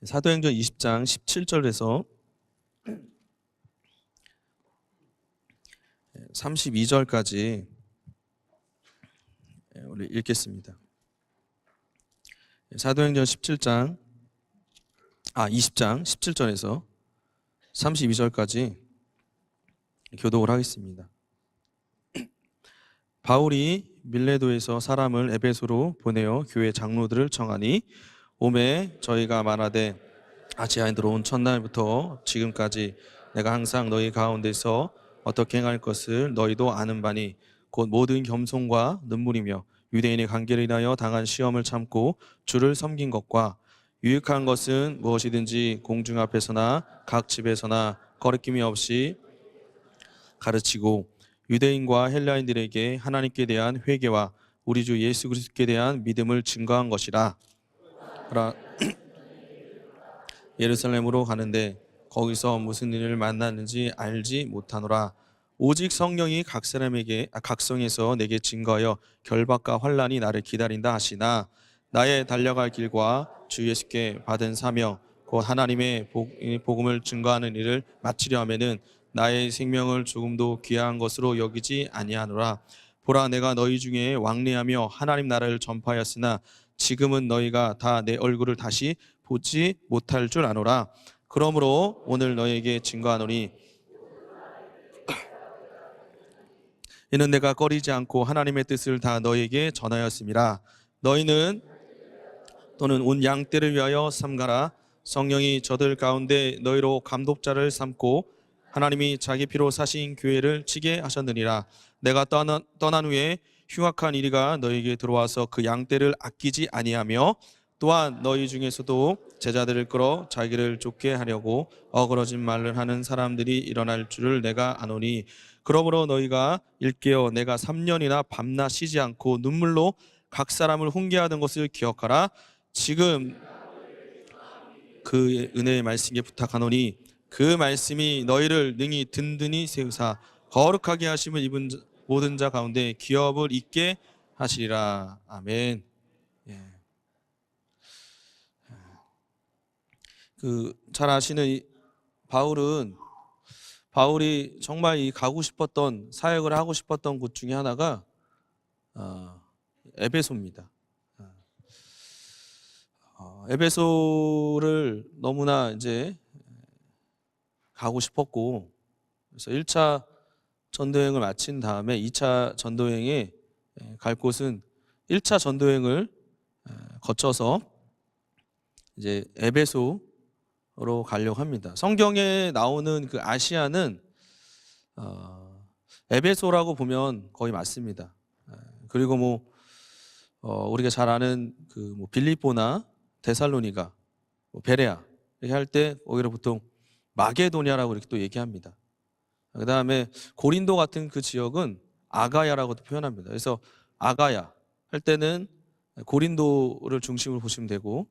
사도행전 20장 17절에서 32절까지 우리 읽겠습니다. 사도행전 20장 17절에서 32절까지 교독을 하겠습니다. 바울이 밀레도에서 사람을 에베소로 보내어 교회 장로들을 청하니 오매 저희가 말하되 아시아에 들어온 첫날부터 지금까지 내가 항상 너희 가운데서 어떻게 행할 것을 너희도 아는 바니 곧 모든 겸손과 눈물이며 유대인의 관계를 인하여 당한 시험을 참고 주를 섬긴 것과 유익한 것은 무엇이든지 공중 앞에서나 각 집에서나 거리낌이 없이 가르치고 유대인과 헬라인들에게 하나님께 대한 회개와 우리 주 예수 그리스도께 대한 믿음을 증거한 것이라. 예루살렘으로 가는데 거기서 무슨 일을 만났는지 알지 못하노라. 오직 성령이 각성에서 내게 증거하여 결박과 환난이 나를 기다린다 하시나 나의 달려갈 길과 주 예수께 받은 사명 곧 하나님의 복음을 증거하는 일을 마치려 하면은 나의 생명을 조금도 귀한 것으로 여기지 아니하노라. 보라, 내가 너희 중에 왕래하며 하나님 나라를 전파하였으나 지금은 너희가 다 내 얼굴을 다시 보지 못할 줄 아노라. 그러므로 오늘 너희에게 증거하노니 이는 내가 꺼리지 않고 하나님의 뜻을 다 너희에게 전하였음이라. 너희는 또는 온 양떼를 위하여 삼가라. 성령이 저들 가운데 너희로 감독자를 삼고 하나님이 자기 피로 사신 교회를 치게 하셨느니라. 내가 떠난 후에 흉악한 이리가 너희에게 들어와서 그 양떼를 아끼지 아니하며 또한 너희 중에서도 제자들을 끌어 자기를 쫓게 하려고 어그러진 말을 하는 사람들이 일어날 줄을 내가 아노니 그러므로 너희가 일깨어 내가 3년이나 밤낮 쉬지 않고 눈물로 각 사람을 훈계하던 것을 기억하라. 지금 그 은혜의 말씀에 부탁하노니 그 말씀이 너희를 능히 든든히 세우사 거룩하게 하심을 입은 모든 자 가운데 기업을 잊게 하시리라. 아멘. 잘 아시는 바울이 정말 이 가고 싶었던 사역을 하고 싶었던 곳 중에 하나가 에베소입니다. 에베소를 너무나 이제 가고 싶었고 그래서 1차 전도여행을 마친 다음에 2차 전도여행에 갈 곳은 1차 전도여행을 거쳐서 이제 에베소로 가려고 합니다. 성경에 나오는 그 아시아는 에베소라고 보면 거의 맞습니다. 그리고 우리가 잘 아는 그 빌립보나 데살로니가, 베레아 이렇게 할 때 오히려 보통 마게도냐라고 이렇게 또 얘기합니다. 그 다음에 고린도 같은 그 지역은 아가야라고도 표현합니다. 그래서 아가야 할 때는 고린도를 중심으로 보시면 되고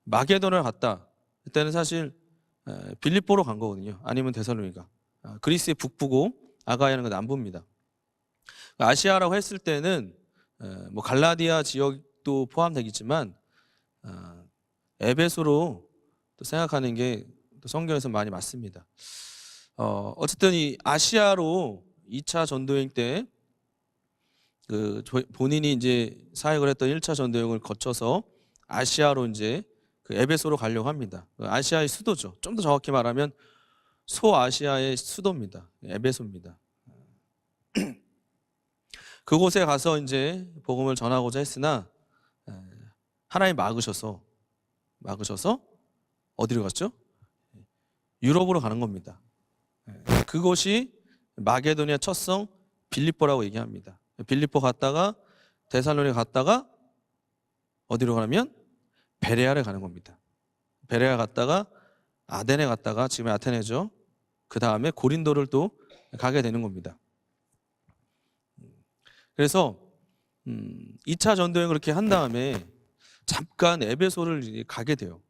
마게도냐를 갔다 그때는 사실 빌립보로 간 거거든요. 아니면 데살로니가. 그리스의 북부고 아가야는 그 남부입니다. 아시아라고 했을 때는 갈라디아 지역도 포함되겠지만 에베소로 또 생각하는 게 또 성경에서 많이 맞습니다. 어쨌든 이 아시아로 2차 전도여행 때 본인이 이제 사역을 했던 1차 전도여행을 거쳐서 아시아로 이제 그 에베소로 가려고 합니다. 아시아의 수도죠. 좀 더 정확히 말하면 소아시아의 수도입니다. 에베소입니다. 그곳에 가서 이제 복음을 전하고자 했으나 하나님 막으셔서 어디로 갔죠? 유럽으로 가는 겁니다. 그곳이 마게도니아 첫성 빌립보라고 얘기합니다. 빌립보 갔다가 데살로니가 갔다가 어디로 가냐면 베레아를 가는 겁니다. 베레아 갔다가 아덴에 갔다가 지금 아테네죠. 그 다음에 고린도를 또 가게 되는 겁니다. 그래서 2차 전도여행을 그렇게 한 다음에 잠깐 에베소를 가게 돼요.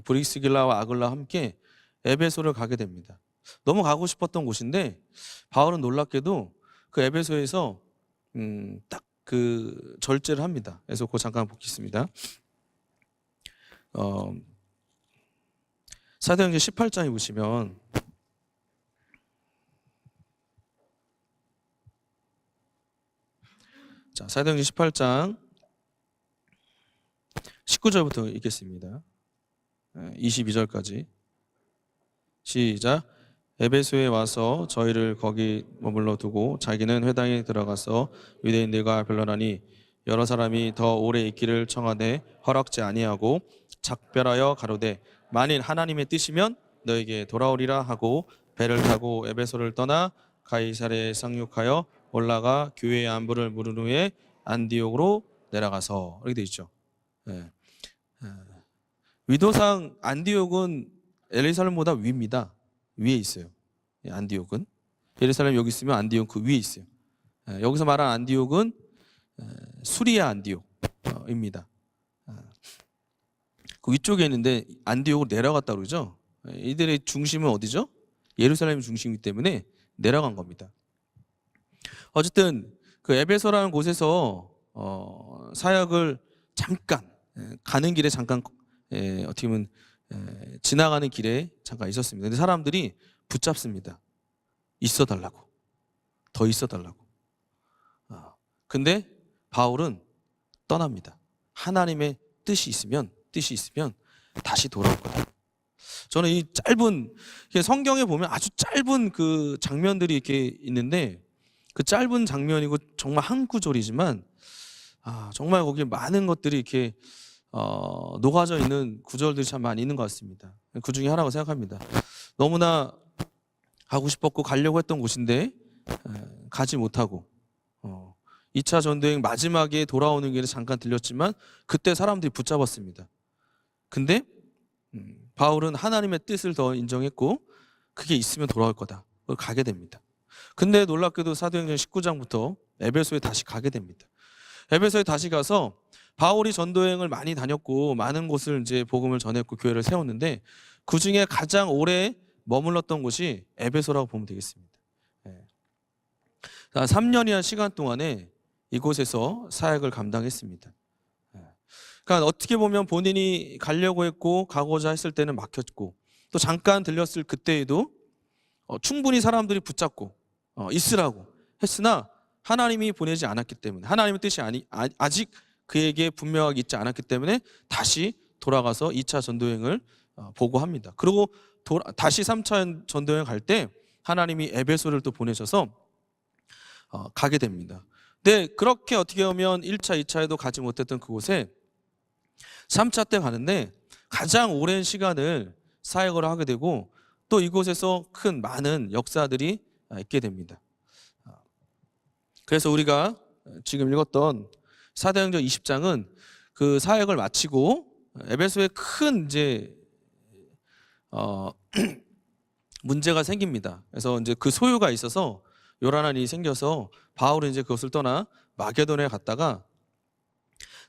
브리스길라와 아글라와 함께 에베소를 가게 됩니다. 너무 가고 싶었던 곳인데 바울은 놀랍게도 그 에베소에서 딱 그 절제를 합니다. 그래서 그거 잠깐 보겠습니다. 사도행전 18장에 보시면 자, 사도행전 18장 19절부터 읽겠습니다. 22절까지 시작. 에베소에 와서 저희를 거기 머물러 두고 자기는 회당에 들어가서 유대인들과 변론하니 여러 사람이 더 오래 있기를 청하되 허락지 아니하고 작별하여 가로되 만일 하나님의 뜻이면 너에게 돌아오리라 하고 배를 타고 에베소를 떠나 가이사랴에 상륙하여 올라가 교회의 안부를 물은 후에 안디옥으로 내려가서 이렇게 돼 있죠. 예. 위도상 안디옥은 예루살렘보다 위입니다. 위에 있어요. 안디옥은 예루살렘 여기 있으면 안디옥 그 위에 있어요. 여기서 말한 안디옥은 수리아 안디옥입니다. 그 위쪽에 있는데 안디옥으로 내려갔다 그러죠. 이들의 중심은 어디죠? 예루살렘이 중심이기 때문에 내려간 겁니다. 어쨌든 그 에베소라는 곳에서 사역을 잠깐 가는 길에 잠깐 어떻게 보면 지나가는 길에 잠깐 있었습니다. 근데 사람들이 붙잡습니다. 있어 달라고, 더 있어 달라고. 근데 바울은 떠납니다. 하나님의 뜻이 있으면 다시 돌아올 거다. 저는 이 짧은 성경에 보면 아주 짧은 그 장면들이 이렇게 있는데 그 짧은 장면이고 정말 한 구절이지만 정말 거기에 많은 것들이 이렇게 녹아져 있는 구절들이 참 많이 있는 것 같습니다. 그 중에 하나라고 생각합니다. 너무나 가고 싶었고 가려고 했던 곳인데 가지 못하고 2차 전도여행 마지막에 돌아오는 길에 잠깐 들렸지만 그때 사람들이 붙잡았습니다. 근데 바울은 하나님의 뜻을 더 인정했고 그게 있으면 돌아올 거다. 그걸 가게 됩니다. 근데 놀랍게도 사도행전 19장부터 에베소에 다시 가게 됩니다. 에베소에 다시 가서 바울이 전도여행을 많이 다녔고 많은 곳을 이제 복음을 전했고 교회를 세웠는데 그 중에 가장 오래 머물렀던 곳이 에베소라고 보면 되겠습니다. 3년이란 시간 동안에 이곳에서 사역을 감당했습니다. 그러니까 어떻게 보면 본인이 가려고 했고 가고자 했을 때는 막혔고 또 잠깐 들렸을 그때에도 충분히 사람들이 붙잡고 있으라고 했으나 하나님이 보내지 않았기 때문에 하나님의 뜻이 아직 그에게 분명하게 있지 않았기 때문에 다시 돌아가서 2차 전도여행을 보고합니다. 그리고 다시 3차 전도여행 갈 때 하나님이 에베소를 또 보내셔서 가게 됩니다. 근데 그렇게 어떻게 보면 1차, 2차에도 가지 못했던 그곳에 3차 때 가는데 가장 오랜 시간을 사역을 하게 되고 또 이곳에서 많은 역사들이 있게 됩니다. 그래서 우리가 지금 읽었던 사도행전 20장은 그 사역을 마치고 에베소에 큰 이제 문제가 생깁니다. 그래서 이제 그 소요가 있어서 요란한 일이 생겨서 바울은 이제 그것을 떠나 마게도냐에 갔다가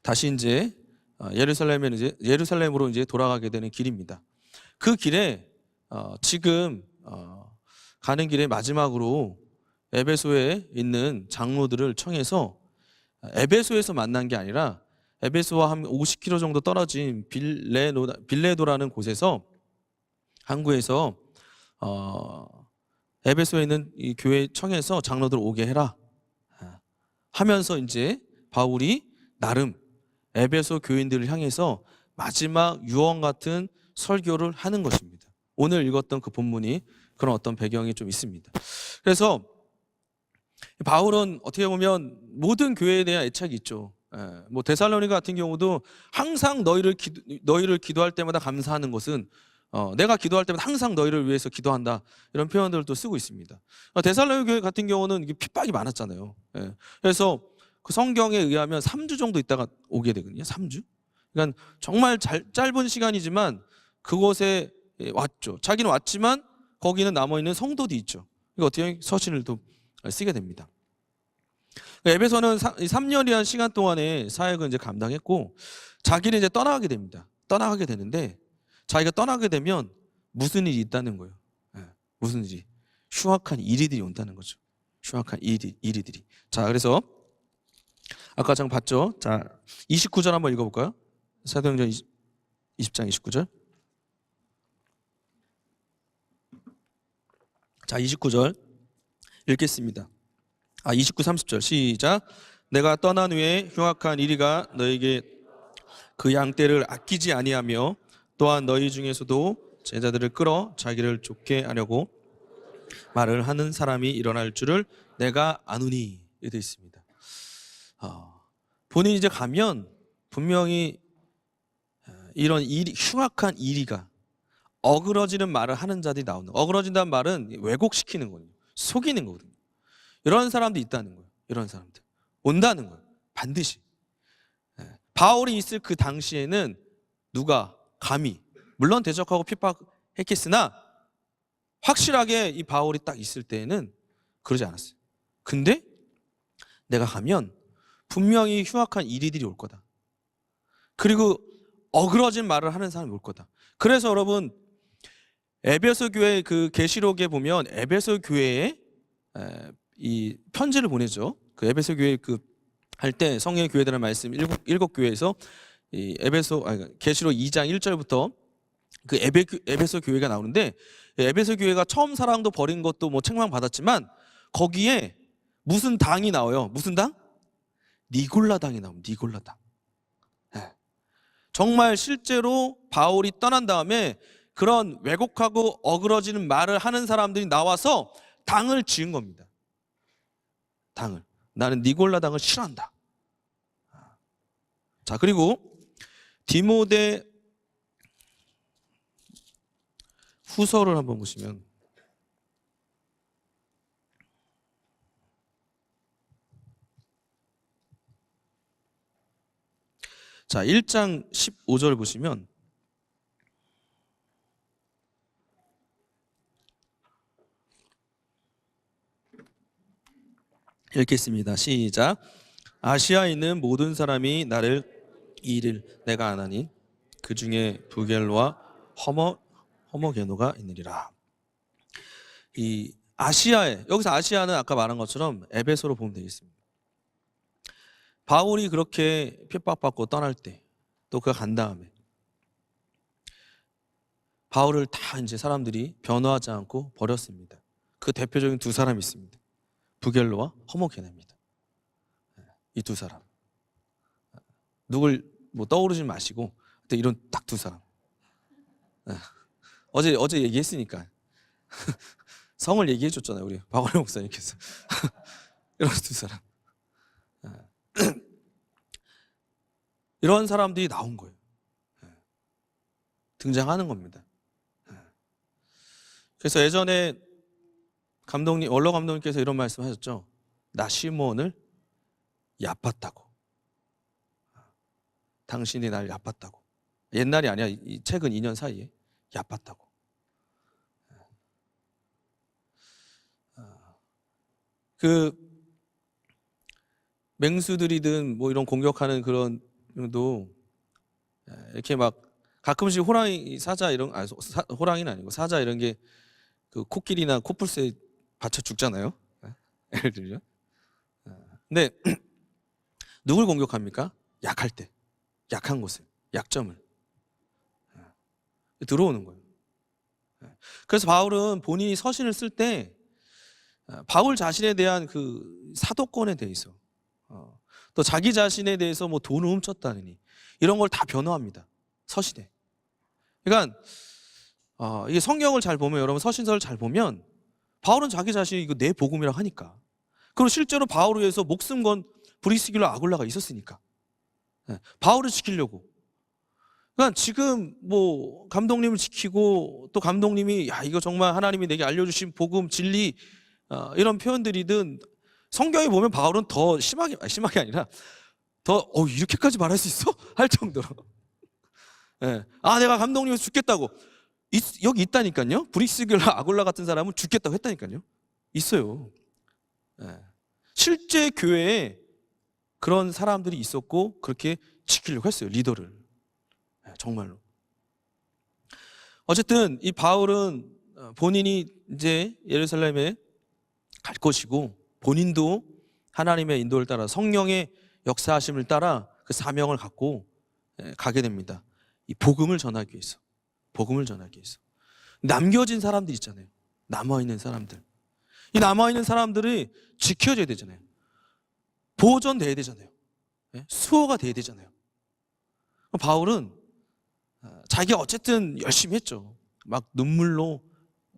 다시 이제 예루살렘으로 이제 돌아가게 되는 길입니다. 그 길에 지금 가는 길에 마지막으로 에베소에 있는 장로들을 청해서 에베소에서 만난 게 아니라 에베소와 한 50km 정도 떨어진 빌레도라는 곳에서 항구에서 에베소에 있는 이 교회 청해서 장로들 오게 해라 하면서 이제 바울이 나름 에베소 교인들을 향해서 마지막 유언 같은 설교를 하는 것입니다. 오늘 읽었던 그 본문이 그런 어떤 배경이 좀 있습니다. 그래서 바울은 어떻게 보면 모든 교회에 대한 애착이 있죠. 뭐 데살로니가 같은 경우도 항상 너희를 기도할 때마다 감사하는 것은 내가 기도할 때마다 항상 너희를 위해서 기도한다 이런 표현들을 또 쓰고 있습니다. 데살로니 교회 같은 경우는 핍박이 많았잖아요. 그래서 그 성경에 의하면 3주 정도 있다가 오게 되거든요. 3주. 그러니까 정말 짧은 시간이지만 그곳에 왔죠. 자기는 왔지만 거기는 남아있는 성도도 있죠. 그러니까 어떻게 서신을 또 쓰게 됩니다. 에베소는 3년이라는 시간 동안에 사역을 이제 감당했고 자기는 이제 떠나게 됩니다. 떠나게 되는데 자기가 떠나게 되면 무슨 일이 있다는 거예요. 무슨 일이? 흉악한 일이들이 온다는 거죠. 흉악한 일이들이. 자, 그래서 아까 잠깐 봤죠? 자, 29절 한번 읽어볼까요? 사도행전 20장 29절. 자, 29절 읽겠습니다. 29, 30절 시작. 내가 떠난 후에 흉악한 이리가 너에게 그 양떼를 아끼지 아니하며 또한 너희 중에서도 제자들을 끌어 자기를 쫓게 하려고 말을 하는 사람이 일어날 줄을 내가 아노니. 이렇게 되어 있습니다. 본인이 이제 가면 분명히 이런 흉악한 이리가 어그러지는 말을 하는 자들이 나오는, 어그러진다는 말은 왜곡시키는 거예요. 속이는 거거든요. 이런 사람도 있다는 거예요. 이런 사람들 온다는 거예요. 반드시. 바울이 있을 그 당시에는 누가 감히, 물론 대적하고 핍박했겠으나 확실하게 이 바울이 딱 있을 때에는 그러지 않았어요. 근데 내가 가면 분명히 흉악한 이리들이 올 거다. 그리고 어그러진 말을 하는 사람이 올 거다. 그래서 여러분, 에베소 교회 그 계시록에 보면 에베소 교회에 이 편지를 보내죠. 그 에베소 교회 그 할 때 성령의 교회들의 말씀 일곱 교회에서 이 계시록 2장 1절부터 그 에베소 교회가 나오는데, 에베소 교회가 처음 사랑도 버린 것도 뭐 책망 받았지만 거기에 무슨 당이 나와요? 무슨 당? 니골라 당이 나옵니다. 니골라 당. 정말 실제로 바울이 떠난 다음에 그런 왜곡하고 어그러지는 말을 하는 사람들이 나와서 당을 지은 겁니다. 당을. 나는 니골라 당을 싫어한다. 자, 그리고 디모데 후서를 한번 보시면, 자, 1장 15절 보시면 읽겠습니다. 시작. 아시아에 있는 모든 사람이 나를 이 일을 내가 안 하니 그 중에 부겔로와 허머게노가 있느니라. 이 아시아에, 여기서 아시아는 아까 말한 것처럼 에베소로 보면 되겠습니다. 바울이 그렇게 핍박받고 떠날 때, 또 그가 간 다음에 바울을 다 이제 사람들이 변호하지 않고 버렸습니다. 그 대표적인 두 사람이 있습니다. 부겔로와 허머게노입니다. 이 두 사람. 누굴 뭐 떠오르지 마시고 이런 딱 두 사람. 어제 얘기했으니까 성을 얘기해 줬잖아요, 우리 박원영 목사님께서. 이런 두 사람. 이런 사람들이 나온 거예요. 등장하는 겁니다. 그래서 예전에 원로 감독님께서 이런 말씀하셨죠. 나 시몬을 얕봤다고. 당신이 날 얕봤다고. 옛날이 아니야. 최근 2년 사이에 얕봤다고. 그 맹수들이든 뭐 이런 공격하는 그런 도 이렇게 막 가끔씩 호랑이, 사자 이런, 호랑이는 아니고 사자 이런 게 그 코끼리나 코뿔소에 받쳐 죽잖아요. 예를 들죠. 근데 누굴 공격합니까? 약할 때, 약한 곳에, 약점을 들어오는 거예요. 그래서 바울은 본인이 서신을 쓸 때 바울 자신에 대한 그 사도권에 대해서, 또 자기 자신에 대해서 뭐 돈을 훔쳤다느니 이런 걸 다 변호합니다. 서신에. 그러니까 이게 성경을 잘 보면, 여러분 서신서를 잘 보면 바울은 자기 자신이 이거 내 복음이라고 하니까, 그리고 실제로 바울을 위해서 목숨 건 브리스길라 아굴라가 있었으니까 바울을 지키려고. 그러니까 지금 뭐 감독님을 지키고, 또 감독님이 야 이거 정말 하나님이 내게 알려주신 복음, 진리, 이런 표현들이든 성경에 보면 바울은 더 심하게 아니라 더 이렇게까지 말할 수 있어? 할 정도로. 내가 감독님에서 죽겠다고. 여기 있다니까요. 브리스길라 아굴라 같은 사람은 죽겠다고 했다니까요. 있어요. 실제 교회에 그런 사람들이 있었고 그렇게 지키려고 했어요. 리더를. 정말로. 어쨌든 이 바울은 본인이 이제 예루살렘에 갈 것이고, 본인도 하나님의 인도를 따라, 성령의 역사하심을 따라 그 사명을 갖고 가게 됩니다. 이 복음을 전하기 위해서. 복음을 전하기 위해서. 남겨진 사람들 있잖아요. 남아있는 사람들. 이 남아있는 사람들이 지켜져야 되잖아요. 보존돼야 되잖아요. 수호가 돼야 되잖아요. 바울은 자기가 어쨌든 열심히 했죠. 막 눈물로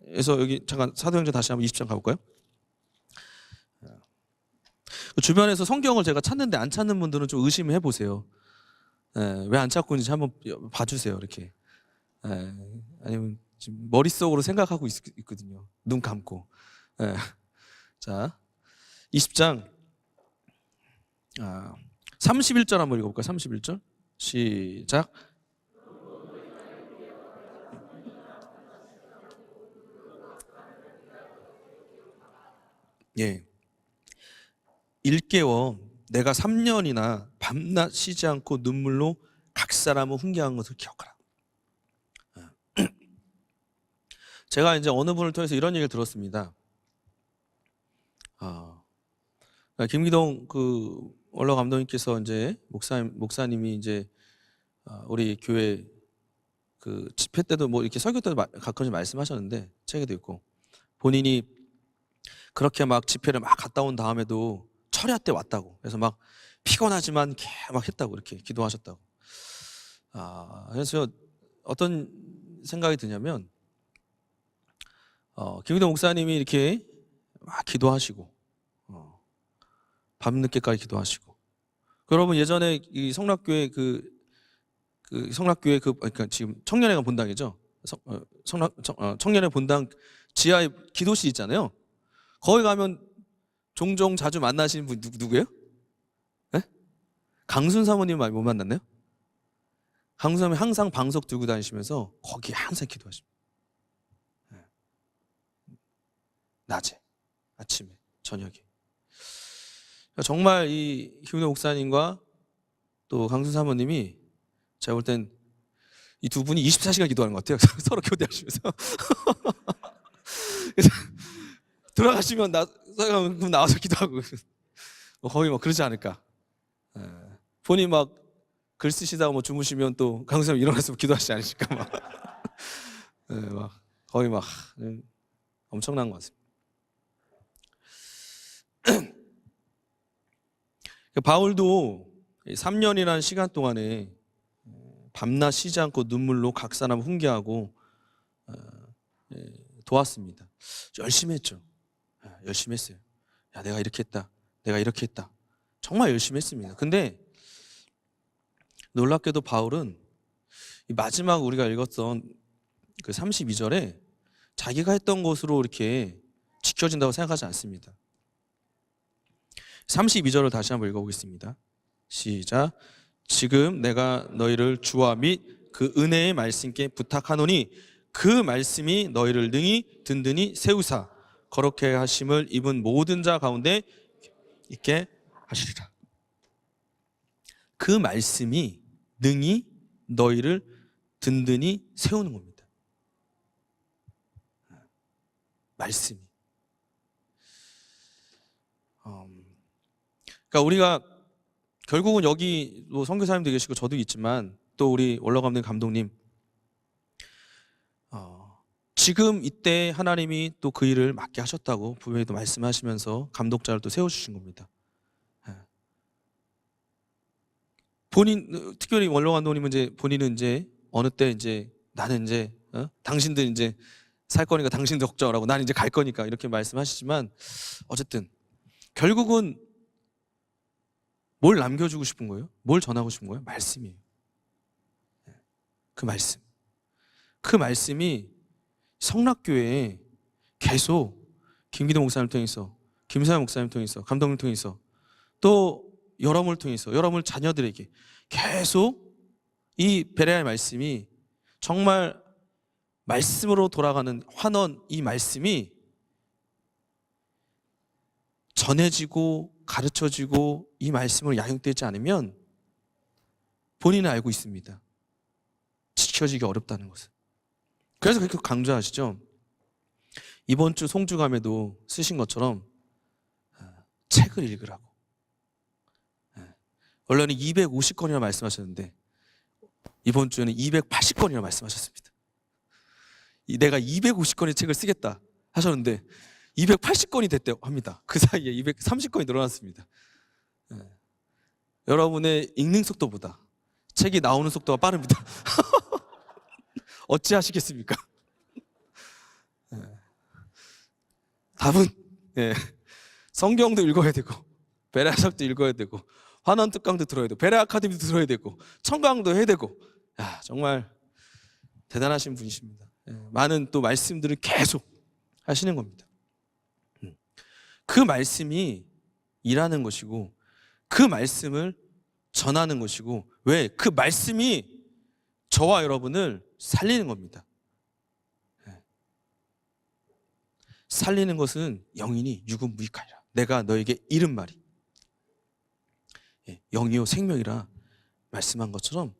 해서 여기 잠깐 사도행전 다시 한번 20장 가볼까요? 주변에서 성경을 제가 찾는데 안 찾는 분들은 좀 의심해 보세요. 왜 안 찾고 있는지 한번 봐주세요. 이렇게. 아니면 지금 머릿속으로 생각하고 있거든요. 눈 감고. 자, 20장 31절 한번 읽어볼까요? 31절 시작. 예, 일깨워 내가 3년이나 밤낮 쉬지 않고 눈물로 각 사람을 훈계한 것을 기억하라. 제가 이제 어느 분을 통해서 이런 얘기를 들었습니다. 김기동 그 원로 감독님께서 이제 목사님이 이제 우리 교회 그 집회 때도 뭐 이렇게 설교 때도 가끔씩 말씀하셨는데 책에도 있고 본인이 그렇게 막 집회를 막 갔다 온 다음에도 철야 때 왔다고. 그래서 막 피곤하지만 막 했다고 이렇게 기도하셨다고. 그래서 어떤 생각이 드냐면 김기동 목사님이 이렇게 막 기도하시고 밤늦게까지 기도하시고. 여러분 예전에 이 성락교회 성락교회 그러니까 지금 청년회관 본당이죠. 청년회 본당 지하에 기도실 있잖아요. 거기 가면 종종 자주 만나시는 분 누구예요? 네? 강순 사모님 못 만났나요? 강순 사모님 항상 방석 들고 다니시면서 거기 항상 기도하십니다. 낮에, 아침에, 저녁에. 정말 이 김기동 목사님과 또 강순 사모님이 제가 볼 땐 이 두 분이 24시간 기도하는 것 같아요. 서로 교대하시면서. 들어가시면 나와서 기도하고 거의 뭐 그러지 않을까. 본인 막 글 쓰시다가 뭐 주무시면 또 강순 사모님 일어나서 기도하시지 않으실까 막 거의 막 엄청난 것 같습니다. 바울도 3년이라는 시간 동안에 밤낮 쉬지 않고 눈물로 각 사람 훈계하고 도왔습니다. 열심히 했죠. 열심히 했어요. 야, 내가 이렇게 했다. 내가 이렇게 했다. 정말 열심히 했습니다. 근데 놀랍게도 바울은 마지막 우리가 읽었던 그 32절에 자기가 했던 것으로 이렇게 지켜진다고 생각하지 않습니다. 32절을 다시 한번 읽어보겠습니다. 시작. 지금 내가 너희를 주와 및 그 은혜의 말씀께 부탁하노니 그 말씀이 너희를 능히 든든히 세우사 거룩해 하심을 입은 모든 자 가운데 있게 하시리라. 그 말씀이 능히 너희를 든든히 세우는 겁니다. 말씀이. 그러니까 우리가 결국은 여기 선교사님도 계시고 저도 있지만 또 우리 원로감독님 감독님 지금 이때 하나님이 또 그 일을 맡게 하셨다고 분명히 또 말씀하시면서 감독자를 또 세워주신 겁니다. 본인 특별히 원로 감독님은 이제 본인은 이제 어느 때 이제 나는 이제 당신들 이제 살 거니까 당신들 걱정하라고 나는 이제 갈 거니까 이렇게 말씀하시지만 어쨌든 결국은 뭘 남겨주고 싶은 거예요? 뭘 전하고 싶은 거예요? 말씀이에요. 그 말씀. 그 말씀이 성락교회에 계속 김기동 목사님 통해서 김사현 목사님 통해서 감독님 통해서 또 여러분을 통해서 여러분 자녀들에게 계속 이 베레아의 말씀이 정말 말씀으로 돌아가는 환원 이 말씀이 전해지고 가르쳐지고 이 말씀으로 양육되지 않으면 본인은 알고 있습니다. 지켜지기 어렵다는 것을. 그래서 그렇게 강조하시죠. 이번 주 송주감에도 쓰신 것처럼 책을 읽으라고. 원래는 250권이나 말씀하셨는데 이번 주에는 280권이나 말씀하셨습니다. 내가 250권의 책을 쓰겠다. 하셨는데 280건이 됐다고 합니다. 그 사이에 230건이 늘어났습니다. 여러분의 읽는 속도보다 책이 나오는 속도가 빠릅니다. 어찌하시겠습니까? 답은 성경도 읽어야 되고 베레아서도 읽어야 되고 환원 특강도 들어야 되고 베레아 아카데미도 들어야 되고 청강도 해야 되고 정말 대단하신 분이십니다. 많은 또 말씀들을 계속 하시는 겁니다. 그 말씀이 일하는 것이고 그 말씀을 전하는 것이고 왜? 그 말씀이 저와 여러분을 살리는 겁니다. 살리는 것은 영이니 육은 무익하리라. 내가 너에게 이른 말이 영이요 생명이라 말씀한 것처럼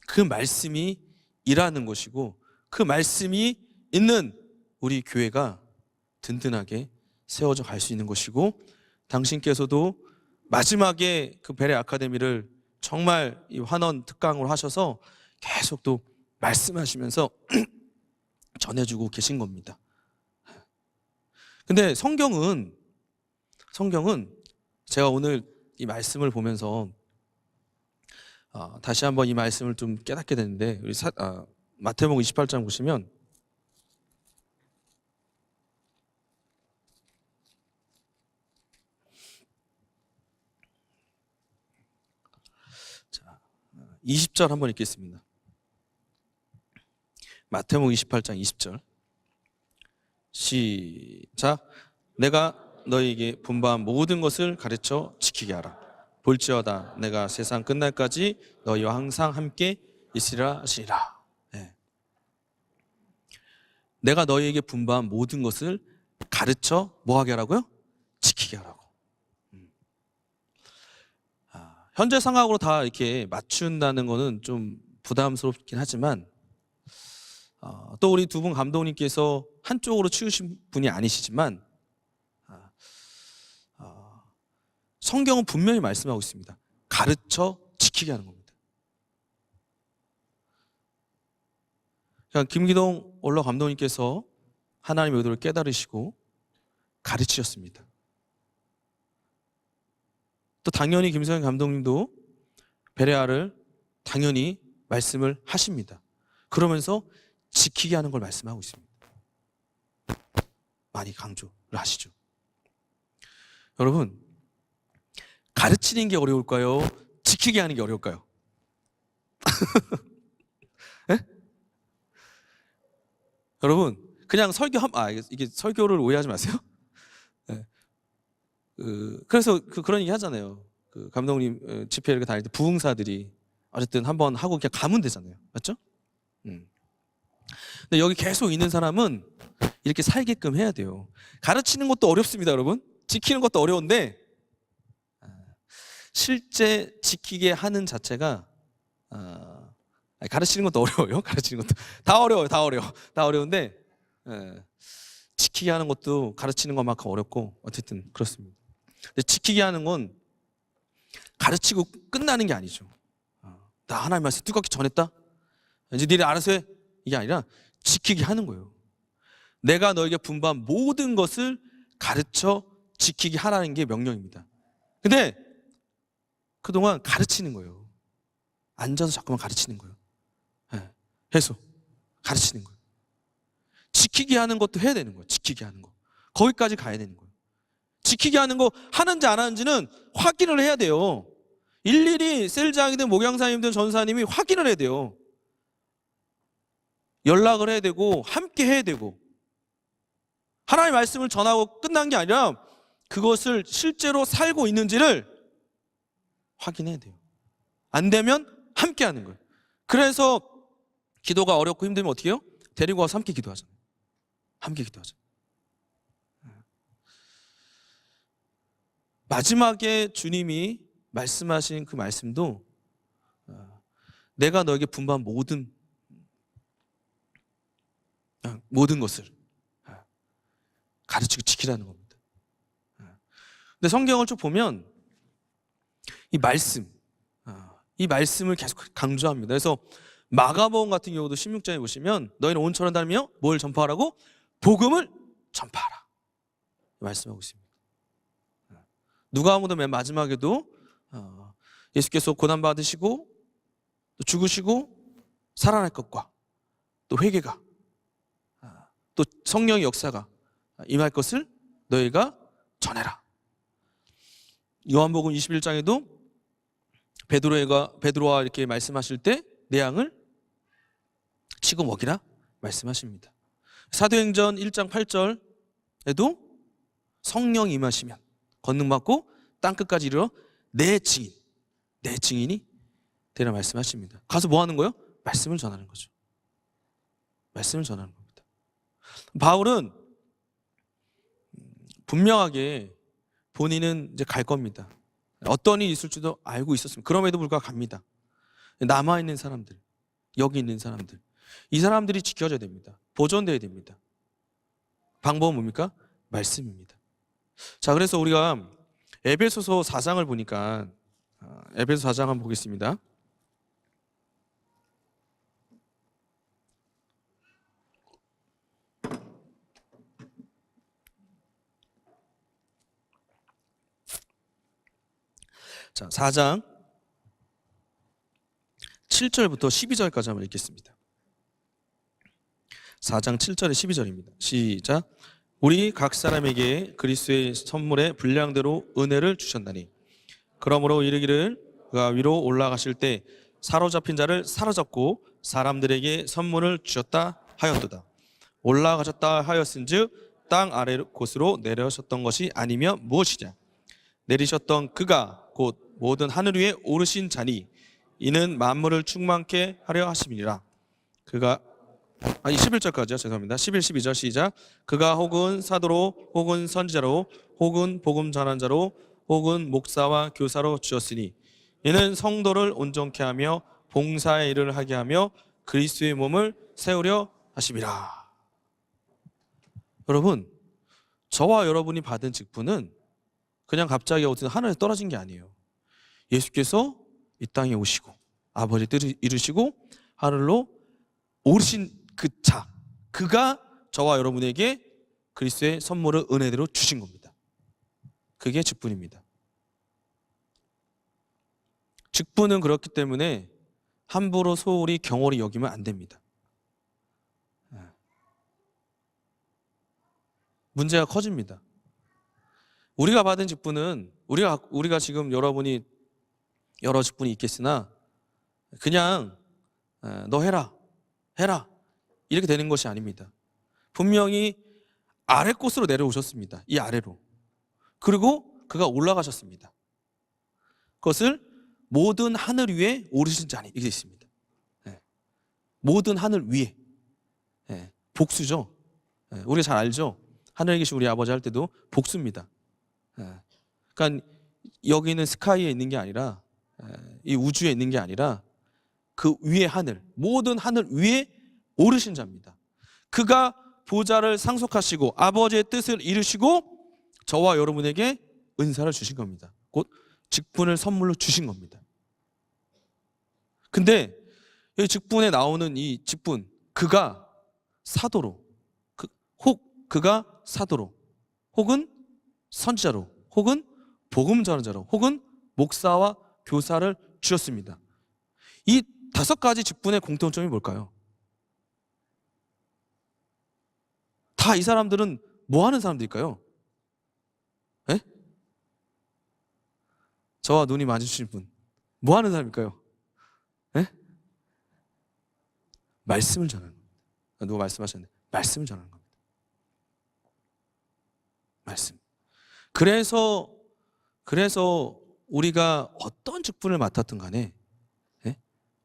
그 말씀이 일하는 것이고 그 말씀이 있는 우리 교회가 든든하게 세워져 갈 수 있는 것이고 당신께서도 마지막에 그 베레아 아카데미를 정말 이 환원 특강으로 하셔서 계속 또 말씀하시면서 전해주고 계신 겁니다. 근데 성경은 제가 오늘 이 말씀을 보면서 다시 한번 이 말씀을 좀 깨닫게 되는데 우리 마태복음 28장 보시면 자, 20절 한번 읽겠습니다. 마태복음 28장 20절 시작. 내가 너희에게 분부한 모든 것을 가르쳐 지키게 하라. 볼지어다 내가 세상 끝날까지 너희와 항상 함께 있으리라 하시니라. 내가 너희에게 분부한 모든 것을 가르쳐 뭐하게 하라고요? 지키게 하라고. 현재 상황으로 다 이렇게 맞춘다는 거는 좀 부담스럽긴 하지만 또 우리 두 분 감독님께서 한쪽으로 치우신 분이 아니시지만 성경은 분명히 말씀하고 있습니다. 가르쳐 지키게 하는 겁니다. 그러니까 김기동 원로 감독님께서 하나님의 의도를 깨달으시고 가르치셨습니다. 또 당연히 김성현 감독님도 베레아를 당연히 말씀을 하십니다. 그러면서 지키게 하는 걸 말씀하고 있습니다. 많이 강조를 하시죠. 여러분, 가르치는 게 어려울까요? 지키게 하는 게 어려울까요? 네? 여러분, 그냥 이게 설교를 오해하지 마세요. 네. 그래서 그런 얘기 하잖아요. 그 감독님 집회 이렇게 다닐 때 부흥사들이 어쨌든 한번 하고 그냥 가면 되잖아요. 맞죠? 근데 여기 계속 있는 사람은 이렇게 살게끔 해야 돼요. 가르치는 것도 어렵습니다, 여러분. 지키는 것도 어려운데 실제 지키게 하는 자체가 가르치는 것도 어려워요. 가르치는 것도 다 어려워요. 다 어려운데 지키게 하는 것도 가르치는 것만큼 어렵고 어쨌든 그렇습니다. 근데 지키게 하는 건 가르치고 끝나는 게 아니죠. 나 하나님 말씀 뜨겁게 전했다. 이제 니네 알아서 해. 이게 아니라 지키게 하는 거예요. 내가 너에게 분부한 모든 것을 가르쳐 지키게 하라는 게 명령입니다. 근데 그동안 가르치는 거예요. 앉아서 자꾸만 가르치는 거예요. 해서 가르치는 거예요. 지키게 하는 것도 해야 되는 거예요. 지키게 하는 거. 거기까지 가야 되는 거예요. 지키게 하는 거 하는지 안 하는지는 확인을 해야 돼요. 일일이 셀장이든 목양사님든 전사님이 확인을 해야 돼요. 연락을 해야 되고 함께 해야 되고 하나님의 말씀을 전하고 끝난 게 아니라 그것을 실제로 살고 있는지를 확인해야 돼요. 안 되면 함께 하는 거예요. 그래서 기도가 어렵고 힘들면 어떻게 해요? 데리고 와서 함께 기도하잖아요. 함께 기도하잖아요. 마지막에 주님이 말씀하신 그 말씀도 내가 너에게 분부한 모든 것을 가르치고 지키라는 겁니다. 근데 성경을 쭉 보면 이 말씀을 계속 강조합니다. 그래서 마가복음 같은 경우도 16장에 보시면 너희는 온천을 다니며 뭘 전파하라고? 복음을 전파하라 말씀하고 있습니다. 누가복음 맨 마지막에도 예수께서 고난 받으시고 또 죽으시고 살아날 것과 또 회개가 또 성령의 역사가 임할 것을 너희가 전해라. 요한복음 21장에도 베드로와 이렇게 말씀하실 때 내 양을 치고 먹이라 말씀하십니다. 사도행전 1장 8절에도 성령이 임하시면 권능 받고 땅끝까지 이르러 내 증인이 되라 말씀하십니다. 가서 뭐 하는 거예요? 말씀을 전하는 거죠. 말씀을 전하는 겁니다. 바울은 분명하게 본인은 이제 갈 겁니다. 어떤 일이 있을지도 알고 있었습니다. 그럼에도 불구하고 갑니다. 남아있는 사람들, 여기 있는 사람들, 이 사람들이 지켜져야 됩니다. 보존돼야 됩니다. 방법은 뭡니까? 말씀입니다. 자, 그래서 우리가 에베소서 4장을 보니까 에베소 4장 한번 보겠습니다. 자, 4장 7절부터 12절까지 한번 읽겠습니다. 4장 7절에 12절입니다. 시작. 우리 각 사람에게 그리스도의 선물의 분량대로 은혜를 주셨나니 그러므로 이르기를 그가 위로 올라가실 때 사로잡힌 자를 사로잡고 사람들에게 선물을 주셨다 하였도다. 올라가셨다 하였은즉 땅 아래 곳으로 내려셨던 것이 아니면 무엇이냐. 내리셨던 그가 곧 모든 하늘 위에 오르신 자니 이는 만물을 충만케 하려 하심이니라. 그가 11절까지요. 죄송합니다. 11, 12절 시작. 그가 혹은 사도로 혹은 선지자로 혹은 복음 전한 자로 혹은 목사와 교사로 주었으니 이는 성도를 온전케 하며 봉사의 일을 하게 하며 그리스도의 몸을 세우려 하심이라. 여러분, 저와 여러분이 받은 직분은 그냥 갑자기 어디서 하늘에서 떨어진 게 아니에요. 예수께서 이 땅에 오시고 아버지의 뜻을 이루시고 하늘로 오르신 그 자, 그가 저와 여러분에게 그리스도의 선물을 은혜대로 주신 겁니다. 그게 직분입니다. 직분은 그렇기 때문에 함부로 소홀히 경홀히 여기면 안 됩니다. 문제가 커집니다. 우리가 받은 직분은 우리가 지금 여러분이 여러 직분이 있겠으나 그냥 너 해라 이렇게 되는 것이 아닙니다. 분명히 아래 곳으로 내려오셨습니다. 이 아래로. 그리고 그가 올라가셨습니다. 그것을 모든 하늘 위에 오르신 자니 이게 있습니다. 모든 하늘 위에. 복수죠. 우리가 잘 알죠. 하늘에 계신 우리 아버지 할 때도 복수입니다. 그러니까 여기는 스카이에 있는 게 아니라 이 우주에 있는 게 아니라 그 위에 하늘, 모든 하늘 위에 오르신 자입니다. 그가 보좌를 상속하시고 아버지의 뜻을 이루시고 저와 여러분에게 은사를 주신 겁니다. 곧 직분을 선물로 주신 겁니다. 근데 이 직분에 나오는 이 직분, 그가 사도로, 그가 사도로, 혹은 선지자로, 혹은 복음 전하자로, 혹은 목사와 교사를 주셨습니다. 이 5가지 직분의 공통점이 뭘까요? 다 이 사람들은 뭐 하는 사람들일까요? 에? 저와 눈이 마주치신 분, 뭐 하는 사람일까요? 에? 말씀을 전하는 겁니다. 누가 말씀하셨는데 말씀을 전하는 겁니다. 말씀. 그래서 우리가 어떤 직분을 맡았든 간에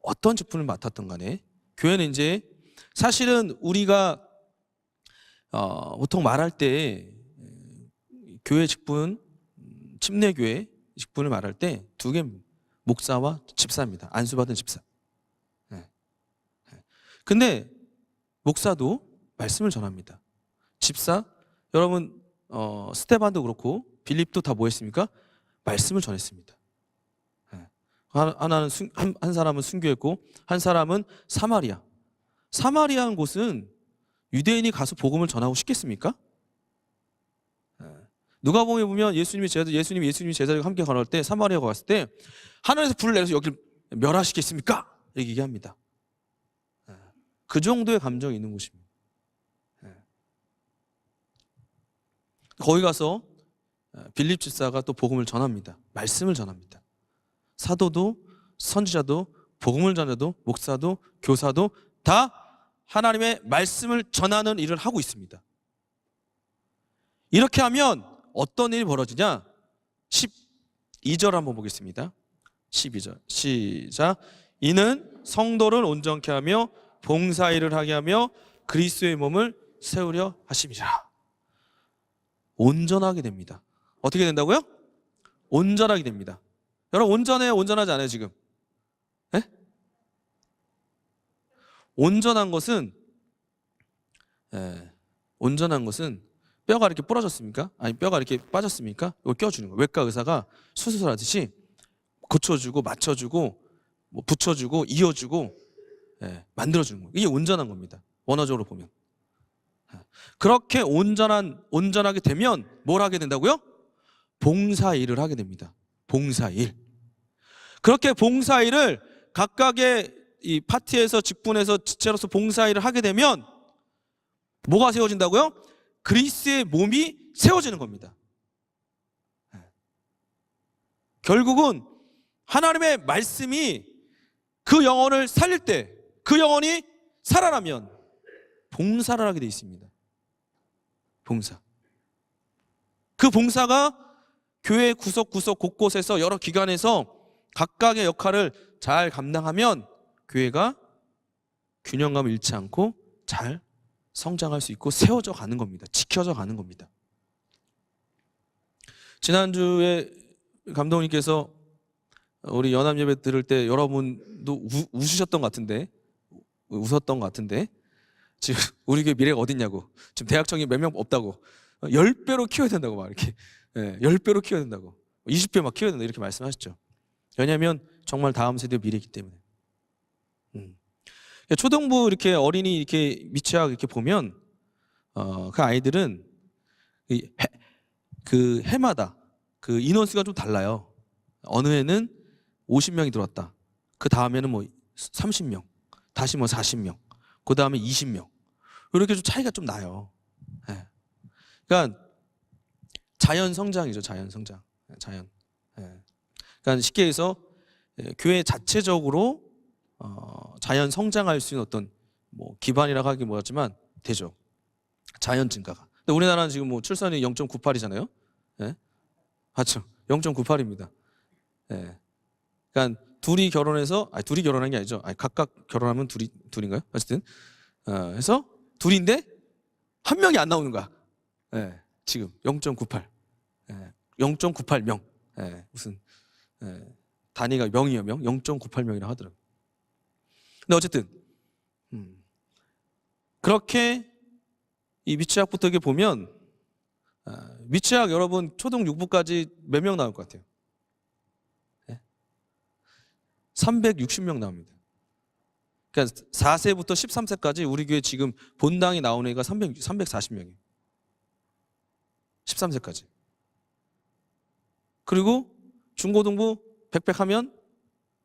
어떤 직분을 맡았든 간에 교회는 이제 사실은 우리가 보통 말할 때 교회 직분, 침례교회 직분을 말할 때 2개, 목사와 집사입니다. 안수받은 집사. 근데 목사도 말씀을 전합니다. 집사, 여러분 스테반도 그렇고 빌립도 다 뭐 했습니까? 말씀을 전했습니다. 하나는 한 사람은 순교했고 한 사람은 사마리아한 곳은 유대인이 가서 복음을 전하고 싶겠습니까? 누가복음에 보면 예수님이 제자들과 함께 걸어갈 때 사마리아가 왔을 때 하늘에서 불을 내려서 여기를 멸하시겠습니까? 이렇게 얘기합니다. 그 정도의 감정이 있는 곳입니다. 거기 가서 빌립 집사가 또 복음을 전합니다. 말씀을 전합니다. 사도도 선지자도 복음을 전해도 목사도 교사도 다 하나님의 말씀을 전하는 일을 하고 있습니다. 이렇게 하면 어떤 일이 벌어지냐? 12절 한번 보겠습니다. 12절 시작. 이는 성도를 온전케 하며 봉사일을 하게 하며 그리스도의 몸을 세우려 하심이라. 온전하게 됩니다. 어떻게 된다고요? 온전하게 됩니다. 여러분 온전해요? 온전하지 않아요 지금? 네? 온전한 것은 뼈가 이렇게 부러졌습니까? 아니 뼈가 이렇게 빠졌습니까? 이거 껴주는 거예요. 외과 의사가 수술하듯이 고쳐주고 맞춰주고 뭐 붙여주고 이어주고 만들어주는 거예요. 이게 온전한 겁니다. 원어적으로 보면. 그렇게 온전하게 되면 뭘 하게 된다고요? 봉사일을 하게 됩니다. 봉사일. 그렇게 봉사일을 각각의 이 파트에서 직분에서 지체로서 봉사일을 하게 되면 뭐가 세워진다고요? 그리스도의 몸이 세워지는 겁니다. 결국은 하나님의 말씀이 그 영혼을 살릴 때 그 영혼이 살아나면 봉사를 하게 돼 있습니다. 봉사. 그 봉사가 교회 구석구석 곳곳에서 여러 기관에서 각각의 역할을 잘 감당하면 교회가 균형감을 잃지 않고 잘 성장할 수 있고 세워져 가는 겁니다. 지켜져 가는 겁니다. 지난주에 감독님께서 우리 연합 예배 들을 때 여러분도 웃으셨던 것 같은데, 웃었던 것 같은데, 지금 우리 교회 미래가 어딨냐고, 지금 대학청이 몇 명 없다고, 10배로 키워야 된다고 막 이렇게, 10배로 키워야 된다고, 20배 막 키워야 된다 이렇게 말씀하셨죠. 왜냐하면 정말 다음 세대의 미래이기 때문에. 초등부 이렇게 어린이 이렇게 미취학 이렇게 보면 그 아이들은 그 해마다 그 인원수가 좀 달라요. 어느 해는 50명이 들어왔다. 그 다음에는 뭐 30명, 다시 뭐 40명, 그 다음에 20명. 이렇게 좀 차이가 좀 나요. 그러니까 자연 성장이죠, 자연 성장. 자연. 그러니까 쉽게 해서 교회 자체적으로 자연 성장할 수 있는 어떤 뭐 기반이라고 하기 뭐였지만 되죠. 자연 증가가. 근데 우리나라는 지금 뭐 출산이 0.98이잖아요. 맞죠? 0.98입니다. 그러니까 둘이 결혼해서 둘이 결혼한 게 아니죠. 각각 결혼하면 둘인가요? 어쨌든 해서 둘인데 한 명이 안 나오는 거야. 지금 0.98. 0.98명. 무슨 단위가 명이에요, 명. 0.98명이라 하더라고요. 근데 어쨌든 그렇게 이 미취학부터 이렇게 보면 미취학 여러분 초등 6부까지 몇 명 나올 것 같아요? 360명 나옵니다. 그러니까 4세부터 13세까지 우리 교회 지금 본당이 나오는 애가 340명이에요. 13세까지. 그리고 중고등부 백하면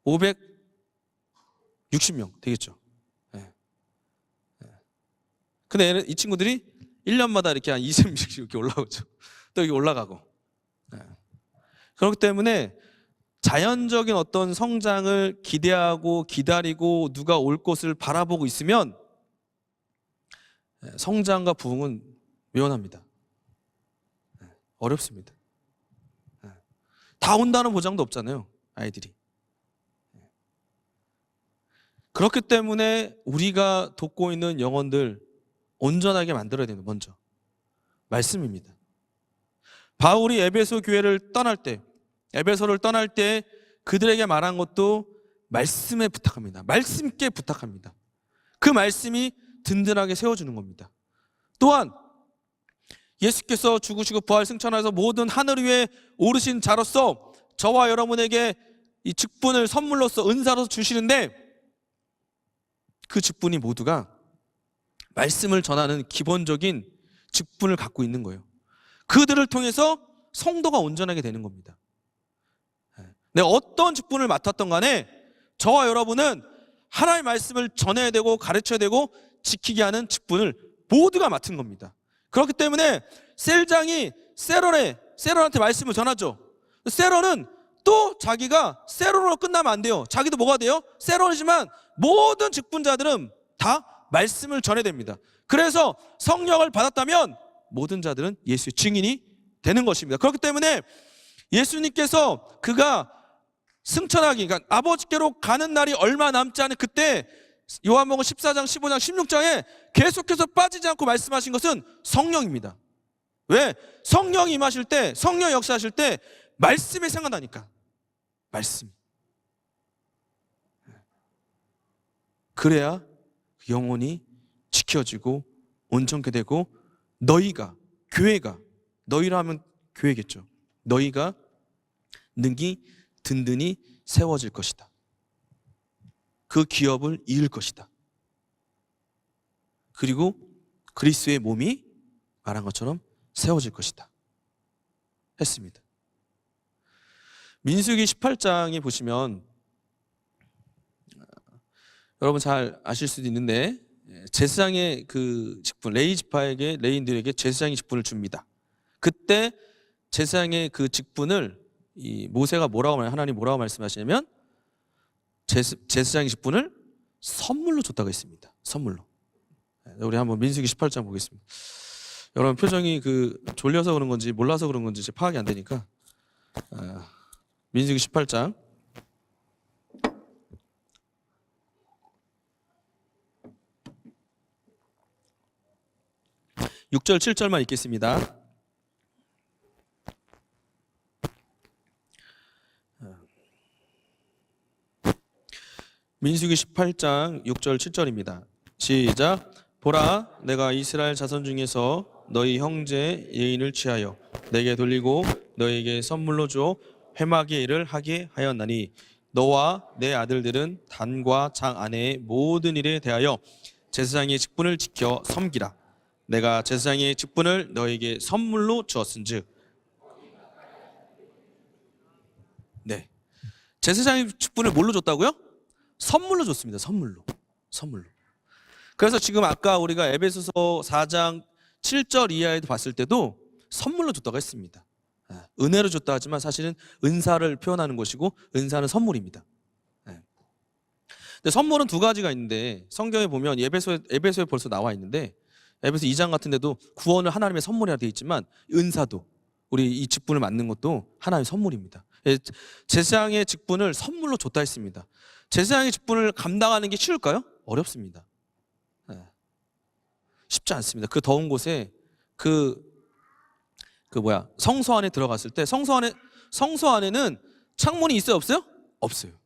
560명 되겠죠. 근데 이 친구들이 1년마다 이렇게 한 20명씩 이렇게 올라오죠. 또 여기 올라가고. 그렇기 때문에 자연적인 어떤 성장을 기대하고 기다리고 누가 올 것을 바라보고 있으면 성장과 부흥은 위험합니다. 어렵습니다. 다 온다는 보장도 없잖아요, 아이들이. 그렇기 때문에 우리가 돕고 있는 영혼들 온전하게 만들어야 되는 먼저 말씀입니다. 바울이 에베소 교회를 떠날 때, 에베소를 떠날 때 그들에게 말한 것도 말씀에 부탁합니다. 말씀께 부탁합니다. 그 말씀이 든든하게 세워주는 겁니다. 또한 예수께서 죽으시고 부활 승천하셔서 모든 하늘 위에 오르신 자로서 저와 여러분에게 이 직분을 선물로서 은사로서 주시는데 그 직분이 모두가 말씀을 전하는 기본적인 직분을 갖고 있는 거예요. 그들을 통해서 성도가 온전하게 되는 겁니다. 내가 어떤 직분을 맡았던 간에 저와 여러분은 하나님의 말씀을 전해야 되고 가르쳐야 되고 지키게 하는 직분을 모두가 맡은 겁니다. 그렇기 때문에 셀장이 세론한테 말씀을 전하죠. 세론은 또 자기가 세론으로 끝나면 안 돼요. 자기도 뭐가 돼요? 세론이지만 모든 직분자들은 다 말씀을 전해야 됩니다. 그래서 성령을 받았다면 모든 자들은 예수의 증인이 되는 것입니다. 그렇기 때문에 예수님께서 그가 승천하기, 그러니까 아버지께로 가는 날이 얼마 남지 않은 그때 요한복음 14장, 15장, 16장에 계속해서 빠지지 않고 말씀하신 것은 성령입니다. 왜? 성령이 임하실 때, 성령 역사하실 때 말씀이 생각나니까. 말씀. 그래야 영혼이 지켜지고 온전케 되고 너희가, 교회가, 너희라 하면 교회겠죠. 너희가 능히 든든히 세워질 것이다. 그 기업을 이을 것이다. 그리고 그리스도의 몸이 말한 것처럼 세워질 것이다 했습니다. 민수기 18장에 보시면 여러분 잘 아실 수도 있는데 제사장의 그 직분, 레위 지파에게, 레위인들에게 제사장의 직분을 줍니다. 그때 제사장의 그 직분을 이 모세가 하나님 뭐라고 말씀하시냐면 제사장의 직분을 선물로 줬다고 했습니다. 선물로. 우리 한번 민수기 18장 보겠습니다. 여러분 표정이 졸려서 그런 건지 몰라서 그런 건지 파악이 안 되니까 민수기 18장 6절 7절만 읽겠습니다. 민수기 18장 6절 7절입니다. 시작. 보라, 내가 이스라엘 자손 중에서 너희 형제 예인을 취하여 내게 돌리고 너에게 선물로 줘 회막의 일을 하게 하였나니 너와 내 아들들은 단과 장 아내의 모든 일에 대하여 제사장의 직분을 지켜 섬기라. 내가 제사장의 직분을 너에게 선물로 주었은즉. 네, 제사장의 직분을 뭘로 줬다고요? 선물로 줬습니다. 선물로. 그래서 지금 아까 우리가 에베소서 4장 7절 이하에도 봤을 때도 선물로 줬다고 했습니다. 은혜로 줬다 하지만 사실은 은사를 표현하는 것이고 은사는 선물입니다. 근데 선물은 두 가지가 있는데 성경에 보면 에베소에 벌써 나와 있는데 에베소 2장 같은 데도 구원을 하나님의 선물이라 되어 있지만 은사도, 우리 이 직분을 맡는 것도 하나님의 선물입니다. 제사장의 직분을 선물로 줬다 했습니다. 제사장의 직분을 감당하는 게 쉬울까요? 어렵습니다. 쉽지 않습니다. 그 더운 곳에 성소 안에 들어갔을 때 성소 안에는 창문이 있어요, 없어요? 없어요.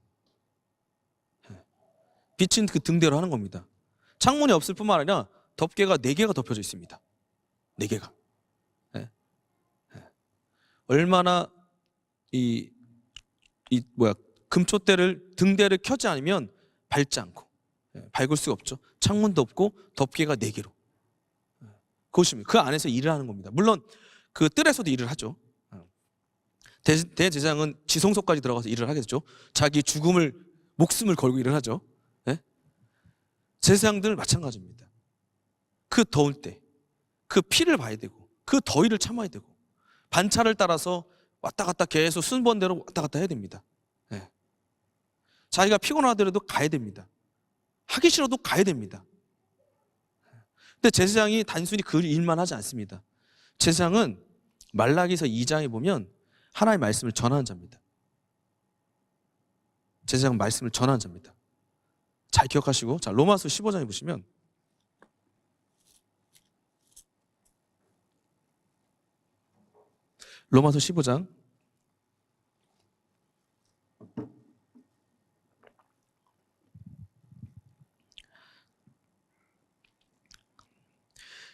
빛은 그 등대로 하는 겁니다. 창문이 없을 뿐만 아니라 덮개가 4개가 덮여져 있습니다. 4개가. 얼마나 등대를 켜지 않으면 밝지 않고 밝을 수가 없죠. 창문도 없고 덮개가 4개로. 그것입니다. 그 안에서 일을 하는 겁니다. 물론 그 뜰에서도 일을 하죠. 대제사장은 지성소까지 들어가서 일을 하게 되죠. 자기 목숨을 걸고 일을 하죠. 제사장들 마찬가지입니다. 그 더울 때 그 피를 봐야 되고 그 더위를 참아야 되고 반차를 따라서 왔다 갔다 계속 순번대로 왔다 갔다 해야 됩니다. 자기가 피곤하더라도 가야 됩니다. 하기 싫어도 가야 됩니다. 근데 제사장이 단순히 그 일만 하지 않습니다. 제사장은 말라기서 2장에 보면 하나님의 말씀을 전하는 자입니다. 제사장은 말씀을 전하는 자입니다. 잘 기억하시고, 자, 로마서 15장에 보시면 로마서 15장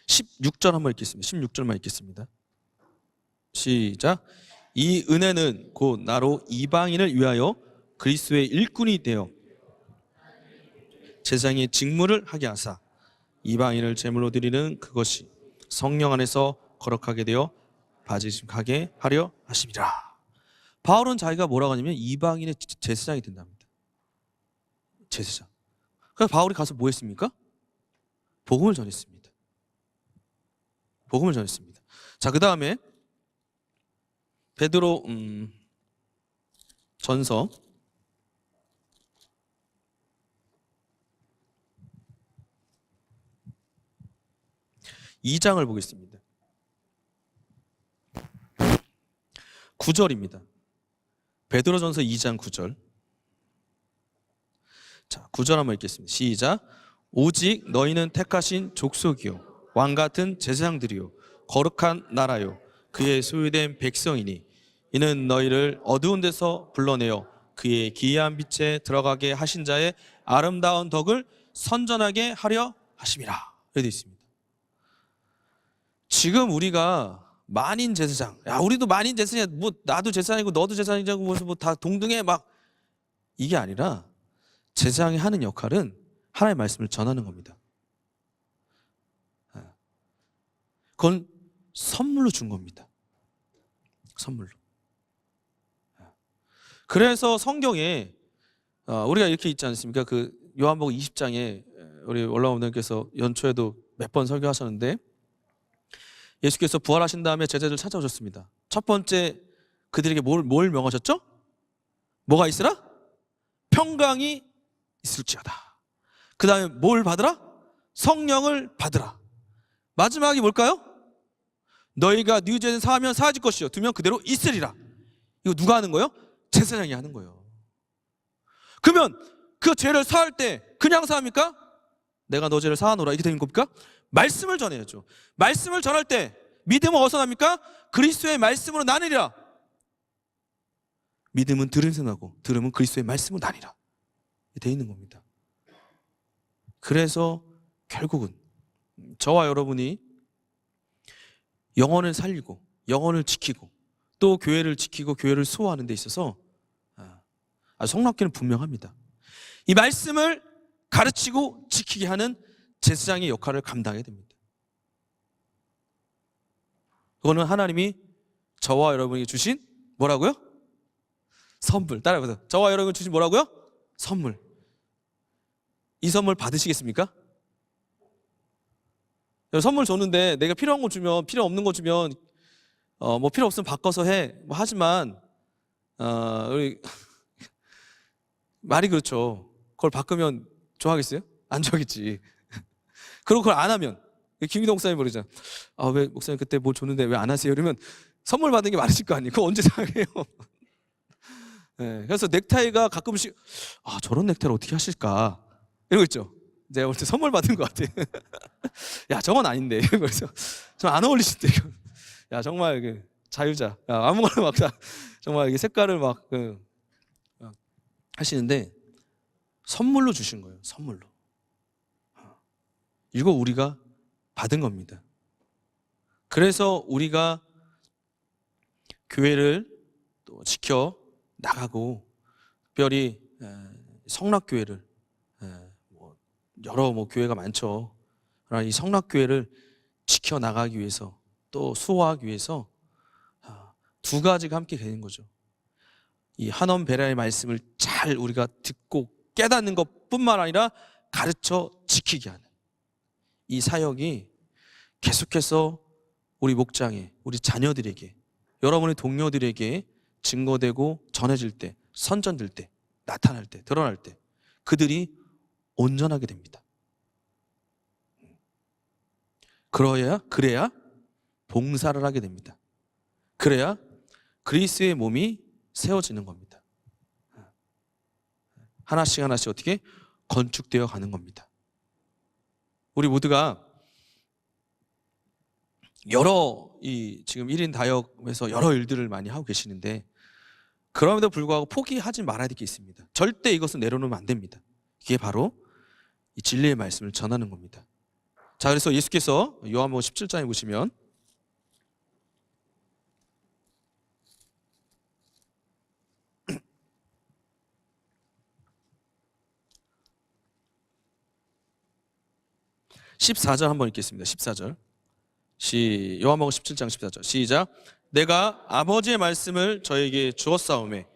16절 한번 읽겠습니다. 16절만 읽겠습니다. 시작. 이 은혜는 곧 나로 이방인을 위하여 그리스도의 일꾼이 되어 제사장의 직무를 하게 하사 이방인을 제물로 드리는 그것이 성령 안에서 거룩하게 되어 가게 하려 하심이라. 바울은 자기가 뭐라고 하냐면 이방인의 제사장이 된답니다. 제사장. 그래서 바울이 가서 뭐 했습니까? 복음을 전했습니다. 복음을 전했습니다. 자, 그 다음에 베드로 전서 2장을 보겠습니다. 9절입니다. 베드로전서 2장 9절. 자, 9절 한번 읽겠습니다. 시작. 오직 너희는 택하신 족속이요 왕 같은 제사장들이요 거룩한 나라요 그의 소유된 백성이니 이는 너희를 어두운 데서 불러내어 그의 기이한 빛에 들어가게 하신 자의 아름다운 덕을 선전하게 하려 하심이라. 이렇게 되어 있습니다. 지금 우리가 만인 제사장, 야 우리도 만인 제사장이야, 뭐 나도 제사장이고 너도 제사장이고 뭐 다 동등해 막, 이게 아니라 제사장이 하는 역할은 하나님의 말씀을 전하는 겁니다. 그건 선물로 준 겁니다. 선물로. 그래서 성경에 우리가 이렇게 있지 않습니까? 그 요한복음 20장에 우리 올라오님께서 연초에도 몇 번 설교하셨는데, 예수께서 부활하신 다음에 제자들 찾아오셨습니다. 첫 번째 그들에게 뭘 명하셨죠? 뭐가 있으라? 평강이 있을지어다. 그 다음에 뭘 받으라? 성령을 받으라. 마지막이 뭘까요? 너희가 네 죄는 사하면 사하질 것이요 두면 그대로 있으리라. 이거 누가 하는 거예요? 제사장이 하는 거예요. 그러면 그 죄를 사할 때 그냥 사합니까? 내가 너 죄를 사하노라 이렇게 되는 겁니까? 말씀을 전해야죠. 말씀을 전할 때 믿음은 어디서 납니까? 그리스도의 말씀으로 나느리라. 믿음은 들음에서 나고 들음은 그리스도의 말씀으로 나니라. 돼 있는 겁니다. 그래서 결국은 저와 여러분이 영혼을 살리고 영혼을 지키고 또 교회를 지키고 교회를 수호하는 데 있어서 성락교는 분명합니다. 이 말씀을 가르치고 지키게 하는 제사장의 역할을 감당해야 됩니다. 그거는 하나님이 저와 여러분에게 주신 뭐라고요? 선물. 따라해보세요. 저와 여러분에게 주신 뭐라고요? 선물. 이 선물 받으시겠습니까? 선물 줬는데 내가 필요한 거 주면, 필요 없는 거 주면 뭐 필요 없으면 바꿔서 해 뭐 하지만 우리 말이 그렇죠. 그걸 바꾸면 좋아하겠어요? 안 좋아하겠지. 그리고 그걸 안 하면 김기동 목사님 모르잖아. 왜 목사님 그때 뭘 줬는데 왜 안 하세요? 이러면 선물 받은 게 많으실 거 아니에요. 그거 언제 사용해요? 네, 그래서 넥타이가 가끔씩 저런 넥타이를 어떻게 하실까 이러고 있죠. 내가 볼 때 선물 받은 것 같아. 야 저건 아닌데. 그래서 좀 안 어울리신데. 야 정말 그 자유자. 야, 아무거나 막 정말 이게 색깔을 막 하시는데 선물로 주신 거예요. 선물로. 이거 우리가 받은 겁니다. 그래서 우리가 교회를 또 지켜 나가고 특별히 성락교회를 여러 교회가 많죠. 그러나 이 성락교회를 지켜 나가기 위해서 또 수호하기 위해서 두 가지가 함께 되는 거죠. 이 한원 베라의 말씀을 잘 우리가 듣고 깨닫는 것뿐만 아니라 가르쳐 지키게 하는 이 사역이 계속해서 우리 목장에, 우리 자녀들에게, 여러분의 동료들에게 증거되고 전해질 때, 선전될 때, 나타날 때, 드러날 때 그들이 온전하게 됩니다. 그래야 봉사를 하게 됩니다. 그래야 그리스도의 몸이 세워지는 겁니다. 하나씩 하나씩 어떻게 건축되어 가는 겁니다. 우리 모두가 지금 1인 다역에서 여러 일들을 많이 하고 계시는데 그럼에도 불구하고 포기하지 말아야 될 게 있습니다. 절대 이것은 내려놓으면 안 됩니다. 이게 바로 이 진리의 말씀을 전하는 겁니다. 자, 그래서 예수께서 요한복음 17장에 보시면 (14절) 한번 읽겠습니다. 14절 요한복음 17장 14절 시작. 내가 아버지의 말씀을 저에게 주었사오매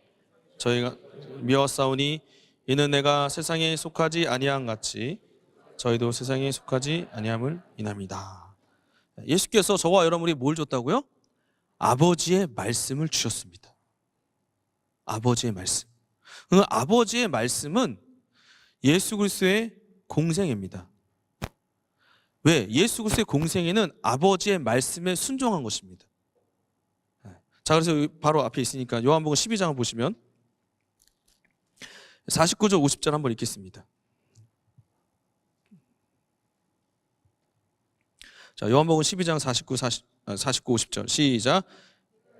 저희가 미웠사오니 이는 내가 세상에 속하지 아니함 같이 저희도 세상에 속하지 아니함을 인함이다. 예수께서 저와 여러분이 뭘 줬다고요? 아버지의 말씀을 주셨습니다. 아버지의 말씀. 그 아버지의 말씀은 예수 그리스도의 공생애입니다. 왜? 예수 그리스도의 공생애는 아버지의 말씀에 순종한 것입니다. 자, 그래서 바로 앞에 있으니까 요한복음 12장을 보시면 49절 50절 한번 읽겠습니다. 자, 요한복음 12장 49 50절 시작.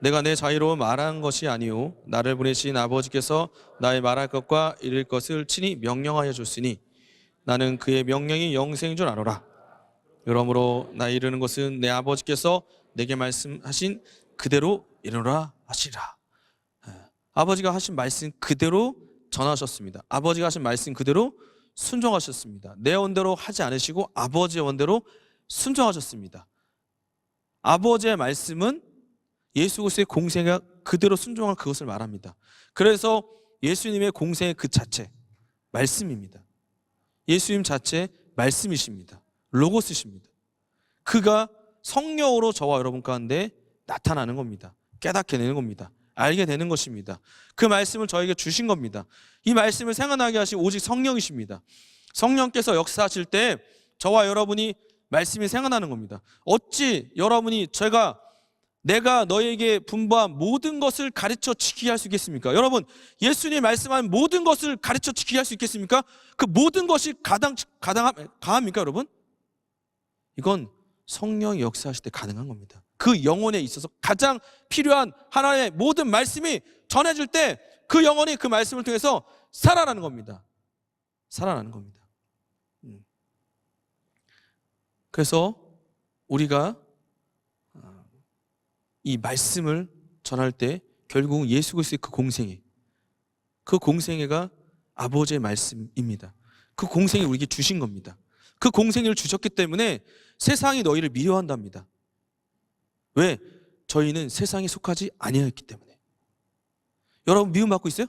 내가 내 자유로 말한 것이 아니오 나를 보내신 아버지께서 나의 말할 것과 이를 것을 친히 명령하여 줬으니 나는 그의 명령이 영생인 줄 아노라. 그러므로 나 이르는 것은 내 아버지께서 내게 말씀하신 그대로 이르노라 하시라. 아버지가 하신 말씀 그대로 전하셨습니다. 아버지가 하신 말씀 그대로 순종하셨습니다. 내 원대로 하지 않으시고 아버지의 원대로 순종하셨습니다. 아버지의 말씀은 예수 그리스도의 공생애가 그대로 순종한 그것을 말합니다. 그래서 예수님의 공생애 그 자체 말씀입니다. 예수님 자체 말씀이십니다. 로고스십니다. 그가 성령으로 저와 여러분 가운데 나타나는 겁니다. 깨닫게 되는 겁니다. 알게 되는 것입니다. 그 말씀을 저에게 주신 겁니다. 이 말씀을 생각나게 하신 오직 성령이십니다. 성령께서 역사하실 때 저와 여러분이 말씀이 생각나는 겁니다. 어찌 여러분이 내가 너에게 분부한 모든 것을 가르쳐 지키게 할 수 있겠습니까? 여러분, 예수님이 말씀한 모든 것을 가르쳐 지키게 할 수 있겠습니까? 그 모든 것이 가합니까, 여러분? 이건 성령이 역사하실 때 가능한 겁니다. 그 영혼에 있어서 가장 필요한 하나님의 모든 말씀이 전해질 때 그 영혼이 그 말씀을 통해서 살아나는 겁니다. 살아나는 겁니다. 그래서 우리가 이 말씀을 전할 때 결국은 예수 그리스도의 그 공생애가 아버지의 말씀입니다. 그 공생애 우리에게 주신 겁니다. 그 공생애를 주셨기 때문에 세상이 너희를 미워한답니다. 왜? 저희는 세상에 속하지 아니하였기 때문에. 여러분 미움받고 있어요?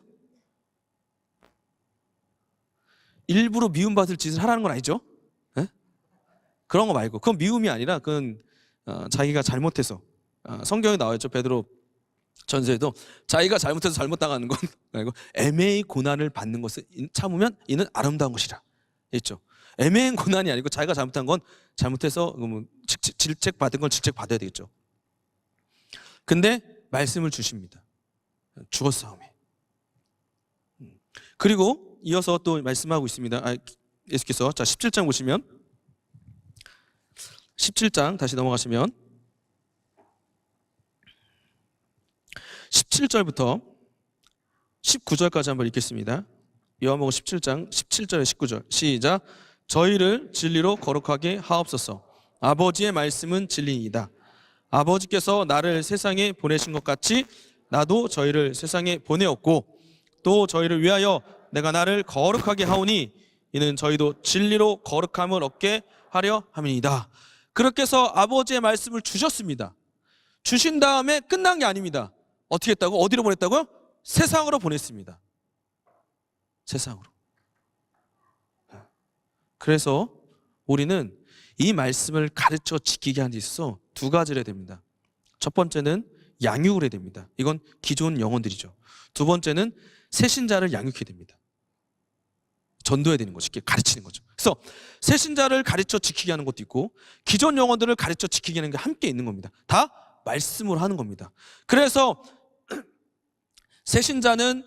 일부러 미움받을 짓을 하라는 건 아니죠? 네? 그런 거 말고 그건 미움이 아니라 그건 자기가 잘못해서 성경에 나와 있죠. 베드로 전서에도 자기가 잘못해서 잘못당하는 건 아니고 애매히 고난을 받는 것을 참으면 이는 아름다운 것이라 있죠. 애매한 고난이 아니고 자기가 잘못한 건 잘못해서 질책받은 건 질책받아야 되겠죠. 근데 말씀을 주십니다. 죽었사오매. 그리고 이어서 또 말씀하고 있습니다. 예수께서 자 17장 보시면 17장 다시 넘어가시면 17절부터 19절까지 한번 읽겠습니다. 요한복음 17장 17절에 19절 시작. 저희를 진리로 거룩하게 하옵소서. 아버지의 말씀은 진리이다. 아버지께서 나를 세상에 보내신 것 같이 나도 저희를 세상에 보내었고 또 저희를 위하여 내가 나를 거룩하게 하오니 이는 저희도 진리로 거룩함을 얻게 하려 함이니이다. 그렇게 해서 아버지의 말씀을 주셨습니다. 주신 다음에 끝난 게 아닙니다. 어떻게 했다고? 어디로 보냈다고요? 세상으로 보냈습니다. 세상으로. 그래서 우리는 이 말씀을 가르쳐 지키게 하는 데 있어서 두 가지를 해야 됩니다. 첫 번째는 양육을 해야 됩니다. 이건 기존 영혼들이죠. 두 번째는 새신자를 양육해야 됩니다. 전도해야 되는 거죠. 가르치는 거죠. 그래서 새신자를 가르쳐 지키게 하는 것도 있고 기존 영혼들을 가르쳐 지키게 하는 게 함께 있는 겁니다. 다 말씀으로 하는 겁니다. 그래서 새신자는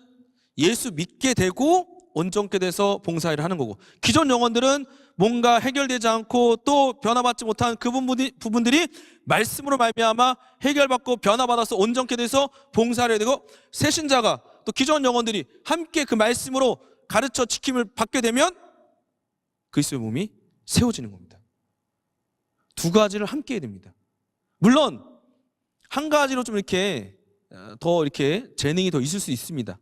예수 믿게 되고 온전케 돼서 봉사일을 하는 거고 기존 영혼들은 뭔가 해결되지 않고 또 변화받지 못한 그 부분들이 말씀으로 말미암아 해결받고 변화받아서 온전케 돼서 봉사를 해야 되고 새신자가 또 기존 영혼들이 함께 그 말씀으로 가르쳐 지킴을 받게 되면 그리스도의 몸이 세워지는 겁니다. 두 가지를 함께 해야 됩니다. 물론 한 가지로 좀 이렇게 더 이렇게 재능이 더 있을 수 있습니다.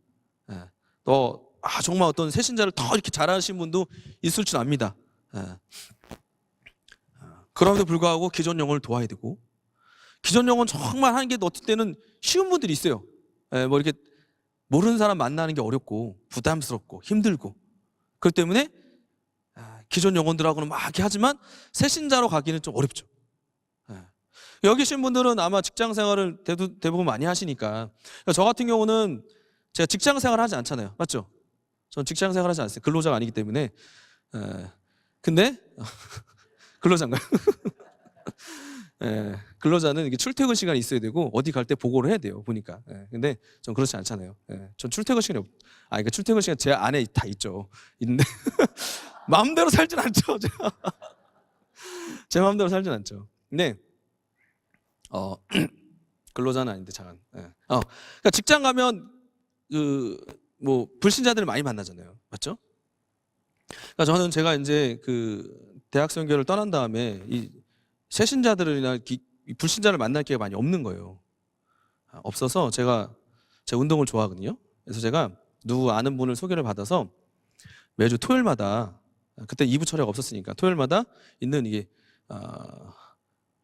정말 어떤 새신자를 더 이렇게 잘하시는 분도 있을 줄 압니다. 그럼에도 불구하고 기존 영혼을 도와야 되고, 기존 영혼 정말 하는 게 어떤 때는 쉬운 분들이 있어요. 뭐 이렇게 모르는 사람 만나는 게 어렵고 부담스럽고 힘들고, 그렇기 때문에 기존 영혼들하고는 막 이렇게 하지만 새신자로 가기는 좀 어렵죠. 여기 계신 분들은 아마 직장 생활을 대부분 많이 하시니까. 저 같은 경우는 제가 직장 생활을 하지 않잖아요. 맞죠? 전 직장 생활을 하지 않았어요. 근로자가 아니기 때문에. 근데 근로자인가요? 근로자는 이게 출퇴근 시간이 있어야 되고 어디 갈 때 보고를 해야 돼요. 보니까. 근데 전 그렇지 않잖아요. 전 출퇴근 시간이 그러니까 출퇴근 시간 제 안에 다 있죠. 있는데 마음대로 살진 않죠. 제가. 제 마음대로 살진 않죠. 근데 근로자는 아닌데 잠깐. 그러니까 직장 가면 뭐 불신자들을 많이 만나잖아요. 맞죠? 그러니까 저는 제가 이제 그 대학생교를 떠난 다음에 이 새신자들이나 이 불신자를 만날 기회가 많이 없는 거예요. 없어서 제가 운동을 좋아하거든요. 그래서 제가 누구 아는 분을 소개를 받아서 매주 토요일마다, 그때 2부 촬영 없었으니까 토요일마다 있는 이게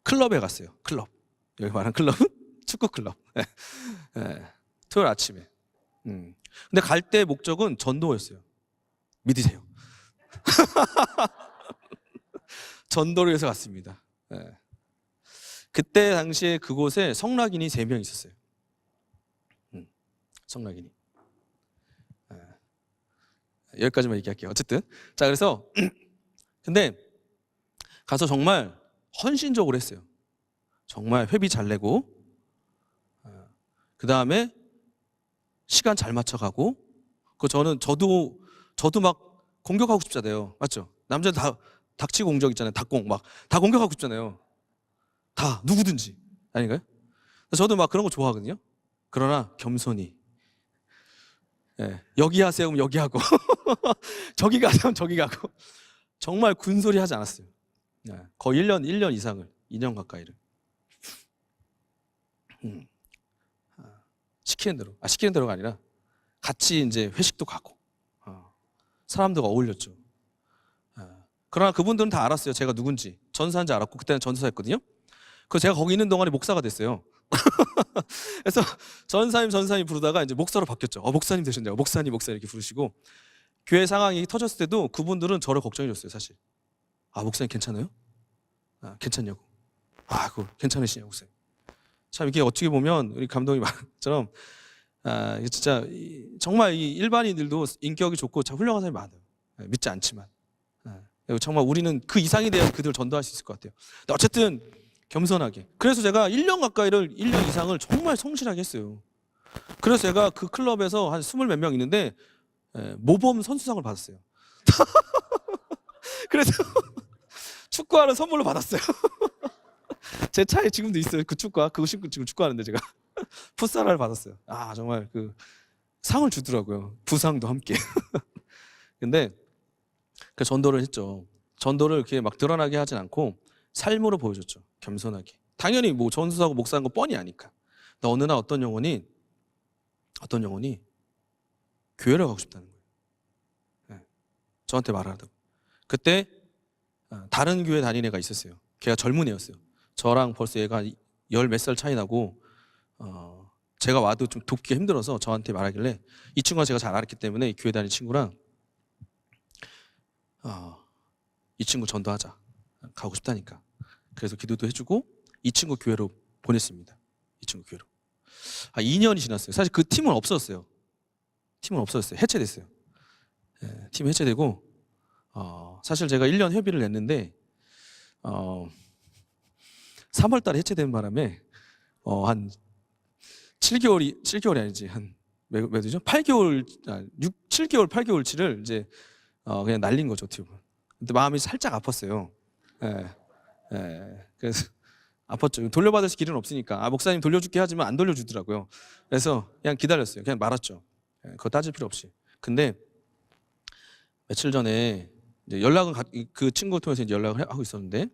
클럽에 갔어요. 클럽. 여기 말한 클럽은 축구 클럽. 토요일 아침에. 근데 갈 때 목적은 전도였어요. 믿으세요. 전도를 위해서 갔습니다. 그때 당시에 그곳에 성락인이 3명 있었어요. 성락인이. 여기까지만 얘기할게요. 어쨌든 자, 그래서 근데 가서 정말 헌신적으로 했어요. 정말 회비 잘 내고, 그 다음에 시간 잘 맞춰가고. 저도 막 공격하고 싶잖아요. 맞죠? 남자는 다 닥치 공격 있잖아요. 닭공 막 다 공격하고 싶잖아요. 다 누구든지 아닌가요? 저도 막 그런 거 좋아하거든요. 그러나 겸손히, 여기 하세요 그럼 여기 하고 저기 가세요 저기 가고, 정말 군소리 하지 않았어요. 거의 1년 이상을, 2년 가까이를. 시키는 대로가 아니라 같이 이제 회식도 가고, 사람들과 어울렸죠. 그러나 그분들은 다 알았어요. 제가 누군지, 전사인지 알았고, 그때는 전사했거든요. 그래서 제가 거기 있는 동안에 목사가 됐어요. 그래서 전사님 부르다가 이제 목사로 바뀌었죠. 목사님 되셨네요. 목사님 이렇게 부르시고, 교회 상황이 터졌을 때도 그분들은 저를 걱정해 줬어요. 사실. 목사님 괜찮아요? 괜찮냐고. 그거 괜찮으시냐고. 목사님. 참 이게 어떻게 보면 우리 감독님 말처럼 진짜 정말 이 일반인들도 인격이 좋고 참 훌륭한 사람이 많아요. 믿지 않지만. 정말 우리는 그 이상이 돼야 그들을 전도할 수 있을 것 같아요. 근데 어쨌든 겸손하게. 그래서 제가 1년 이상을 정말 성실하게 했어요. 그래서 제가 그 클럽에서 한 20몇 명 있는데 모범 선수상을 받았어요. 그래서 축구화를 선물로 받았어요. 제 차에 지금도 있어요. 그 축구화. 그거 신고 지금 축구하는데 제가 풋살을 받았어요. 정말 그 상을 주더라고요. 부상도 함께. 근데 그 전도를 했죠. 전도를 이렇게 막 드러나게 하진 않고 삶으로 보여줬죠. 겸손하게. 당연히 뭐 전수하고 목사한 거 뻔히 아니까. 근데 어느 날 어떤 영혼이 교회를 가고 싶다는 거예요. 저한테 말하더라고요. 그때 다른 교회 다니는 애가 있었어요. 걔가 젊은 애였어요. 저랑 벌써 얘가 10몇 살 차이 나고, 제가 와도 좀 돕기가 힘들어서 저한테 말하길래, 이 친구가 제가 잘 알았기 때문에 이 교회 다니는 친구랑 이 친구 전도하자. 가고 싶다니까. 그래서 기도도 해주고 이 친구 교회로 보냈습니다. 이 친구 교회로. 2년이 지났어요. 사실 그 팀은 없었어요. 해체됐어요. 팀 해체되고, 사실 제가 1년 회비를 냈는데 3월 달에 해체된 바람에 한 7개월이 아니지, 한 몇 주죠? 7개월 8개월치를 이제 그냥 날린 거죠, 어떻게 보면. 근데 마음이 살짝 아팠어요. 그래서 아팠죠. 돌려받을 길은 없으니까. 목사님 돌려줄게 하지만 안 돌려주더라고요. 그래서 그냥 기다렸어요. 그냥 말았죠. 그거 따질 필요 없이. 근데 며칠 전에 이제 그 친구를 통해서 이제 연락을 하고 있었는데,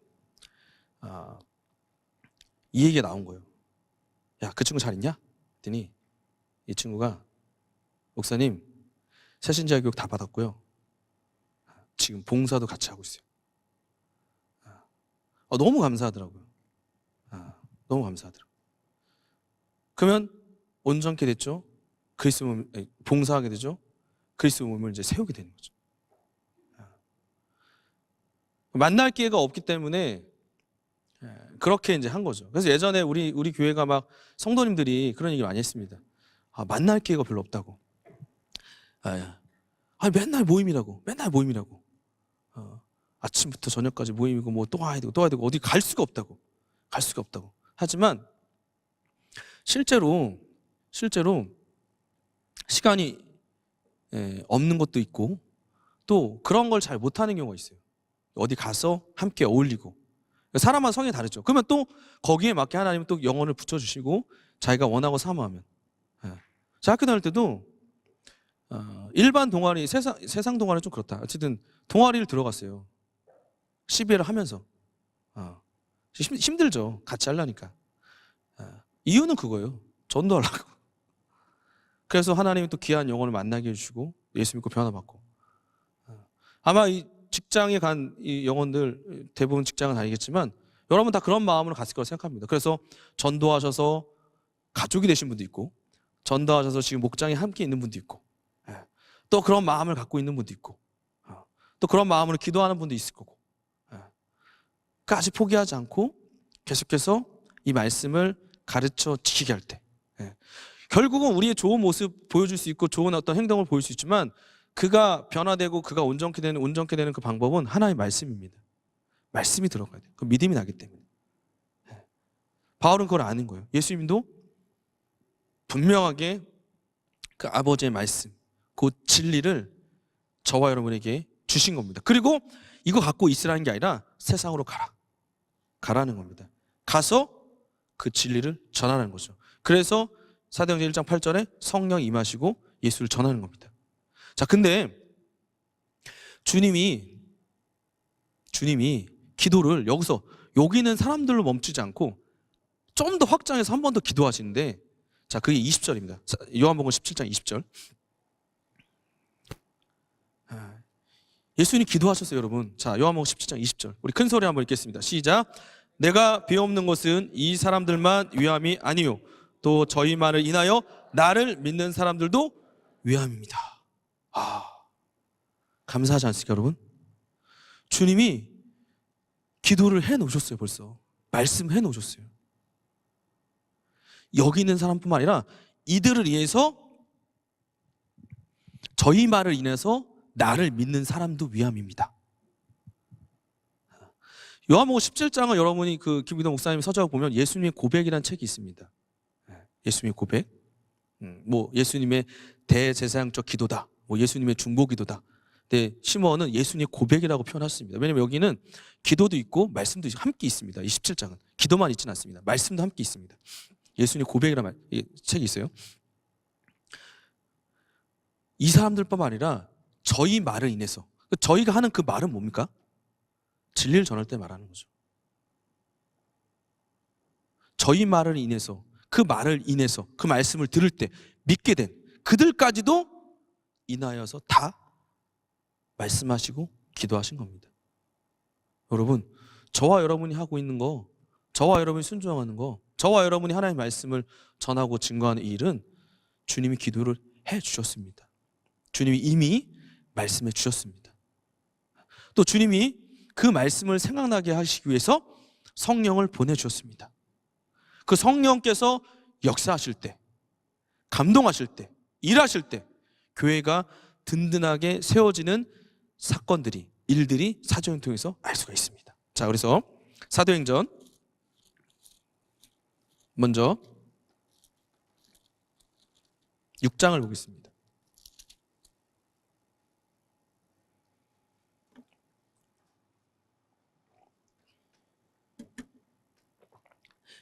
이 얘기가 나온 거예요. 야, 그 친구 잘 있냐? 그랬더니 이 친구가, 목사님 새신자 교육 다 받았고요. 지금 봉사도 같이 하고 있어요. 너무 감사하더라고요. 너무 감사하더라고요. 그러면 온전케 됐죠. 그리스도 몸, 봉사하게 되죠. 그리스도 몸을 이제 세우게 되는 거죠. 만날 기회가 없기 때문에 그렇게 이제 한 거죠. 그래서 예전에 우리 교회가 막 성도님들이 그런 얘기 많이 했습니다. 만날 기회가 별로 없다고. 맨날 모임이라고. 아침부터 저녁까지 모임이고 뭐 또 와야 되고 어디 갈 수가 없다고. 하지만 실제로 시간이 없는 것도 있고 또 그런 걸 잘 못하는 경우가 있어요. 어디 가서 함께 어울리고 사람마다 성향이 다르죠. 그러면 또 거기에 맞게 하나님은 또 영혼을 붙여주시고 자기가 원하고 사모하면 제가 학교 다닐 때도 일반 동아리 세상 동아리는 좀 그렇다. 어쨌든 동아리를 들어갔어요. 시비를 하면서 힘들죠. 같이 하려니까. 이유는 그거예요. 전도하려고. 그래서 하나님이 또 귀한 영혼을 만나게 해주시고 예수 믿고 변화받고. 아마 이 직장에 간 이 영혼들 대부분 직장은 아니겠지만 여러분 다 그런 마음으로 갔을 거라고 생각합니다. 그래서 전도하셔서 가족이 되신 분도 있고 전도하셔서 지금 목장에 함께 있는 분도 있고 또 그런 마음을 갖고 있는 분도 있고 또 그런 마음으로 기도하는 분도 있을 거고 아직 포기하지 않고 계속해서 이 말씀을 가르쳐 지키게 할 때 결국은 우리의 좋은 모습 보여줄 수 있고 좋은 어떤 행동을 보일 수 있지만 그가 변화되고 그가 온전케 되는 그 방법은 하나의 말씀입니다. 말씀이 들어가야 돼요. 그 믿음이 나기 때문에. 바울은 그걸 아는 거예요. 예수님도 분명하게 그 아버지의 말씀, 그 진리를 저와 여러분에게 주신 겁니다. 그리고 이거 갖고 있으라는 게 아니라 세상으로 가라는 겁니다. 가서 그 진리를 전하는 거죠. 그래서 사도행전 1장 8절에 성령 임하시고 예수를 전하는 겁니다. 자, 근데 주님이 기도를 여기 있는 사람들로 멈추지 않고 좀 더 확장해서 한 번 더 기도하시는데 자, 그게 20절입니다. 요한복음 17장 20절. 예수님이 기도하셨어요, 여러분. 자, 요한복음 17장 20절. 우리 큰 소리 한번 읽겠습니다. 시작. 내가 비옵는 것은 이 사람들만 위함이 아니요 또 저희만을 인하여 나를 믿는 사람들도 위함입니다. 감사하지 않습니까, 여러분? 주님이 기도를 해놓으셨어요. 벌써 말씀해 놓으셨어요. 여기 있는 사람뿐만 아니라 이들을 위해서 저희 말을 인해서 나를 믿는 사람도 위함입니다. 요한복음 17장은 여러분이 그 김기동 목사님 서적을 보면 예수님의 고백이라는 책이 있습니다. 예수님의 고백, 뭐 예수님의 대제사장적 기도다, 뭐 예수님의 중보기도다. 근데 시몬은 예수님의 고백이라고 표현했습니다. 왜냐하면 여기는 기도도 있고 말씀도 함께 있습니다. 이 17장은 기도만 있지는 않습니다. 말씀도 함께 있습니다. 예수님의 고백이라는 책이 있어요. 이 사람들뿐만 아니라 저희 말을 인해서 저희가 하는 그 말은 뭡니까? 진리를 전할 때 말하는 거죠. 저희 말을 인해서 그 말씀을 들을 때 믿게 된 그들까지도 인하여서 다 말씀하시고 기도하신 겁니다. 여러분, 저와 여러분이 하고 있는 거, 저와 여러분이 순종하는 거, 저와 여러분이 하나님의 말씀을 전하고 증거하는 이 일은 주님이 기도를 해 주셨습니다. 주님이 이미 말씀해 주셨습니다. 또 주님이 그 말씀을 생각나게 하시기 위해서 성령을 보내주셨습니다. 그 성령께서 역사하실 때, 감동하실 때, 일하실 때 교회가 든든하게 세워지는 사건들이, 일들이 사도행전을 통해서 알 수가 있습니다. 자, 그래서 사도행전 먼저 6장을 보겠습니다.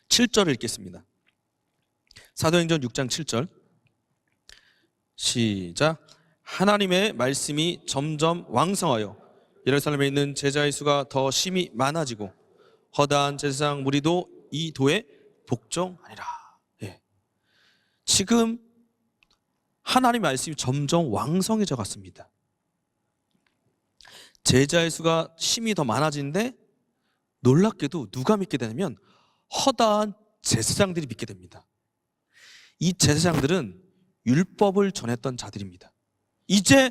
7절을 읽겠습니다. 사도행전 6장 7절 시작. 하나님의 말씀이 점점 왕성하여 예루살렘에 있는 제자의 수가 더 심히 많아지고 허다한 제사장 무리도 이 도에 복종하니라. 지금 하나님의 말씀이 점점 왕성해져 갔습니다. 제자의 수가 심히 더 많아지는데 놀랍게도 누가 믿게 되냐면 허다한 제사장들이 믿게 됩니다. 이 제사장들은 율법을 전했던 자들입니다. 이제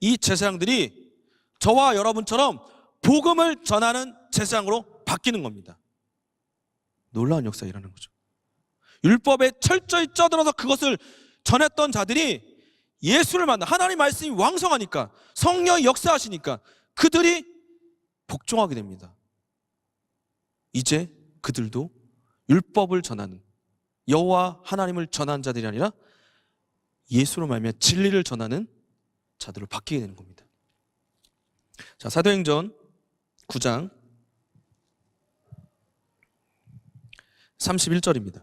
이 제사장들이 저와 여러분처럼 복음을 전하는 제사장으로 바뀌는 겁니다. 놀라운 역사가 일어나는 거죠. 율법에 철저히 쪄들어서 그것을 전했던 자들이 예수를 만나, 하나님 말씀이 왕성하니까, 성령이 역사하시니까 그들이 복종하게 됩니다. 이제 그들도 율법을 전하는, 여호와 하나님을 전하는 자들이 아니라 예수로 말미암아 진리를 전하는 자들로 바뀌게 되는 겁니다. 자, 사도행전 9장 31절입니다.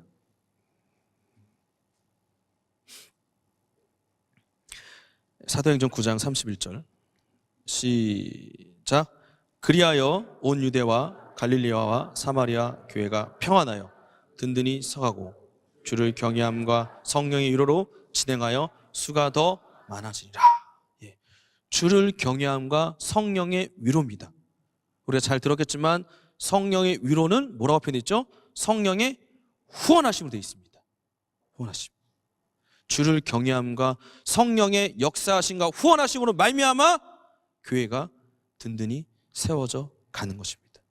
사도행전 9장 31절 시작. 그리하여 온 유대와 갈릴리아와 사마리아 교회가 평안하여 든든히 서가고 주를 경외함과 성령의 위로로 진행하여 수가 더 많아지리라. 예. 주를 경외함과 성령의 위로입니다. 우리가 잘 들었겠지만 성령의 위로는 뭐라고 표현했죠? 성령의 후원하심으로 되어 있습니다. 후원하심. 주를 경외함과 성령의 역사하심과 후원하심으로 말미암아 교회가 든든히 세워져 가는 것입니다.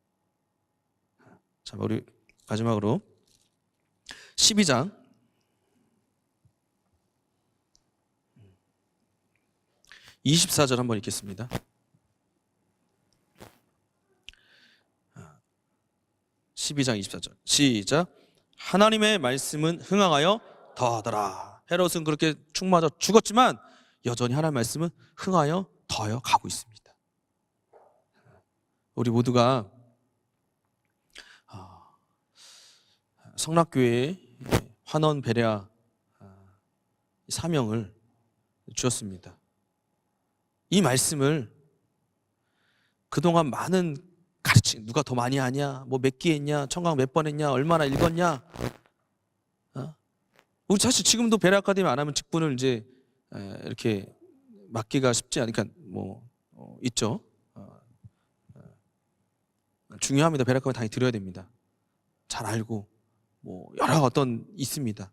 자, 우리 마지막으로 12장 24절 한번 읽겠습니다. 12장 24절 시작. 하나님의 말씀은 흥황하여 더하더라. 헤롯은 그렇게 충맞아 죽었지만 여전히 하나님의 말씀은 흥하여 더하여 가고 있습니다. 우리 모두가 성락교회의 환원 베레아 사명을 주었습니다. 이 말씀을 그동안 많은 가르침, 누가 더 많이 하냐, 뭐 몇 개 했냐, 청강 몇 번 했냐, 얼마나 읽었냐. 우리 사실 지금도 베레아 아카데미 안 하면 직분을 이제 이렇게 맡기가 쉽지 않으니까 뭐 있죠. 중요합니다. 베레아 아카데미 당연히 들어야 됩니다. 잘 알고 뭐 여러 어떤 있습니다.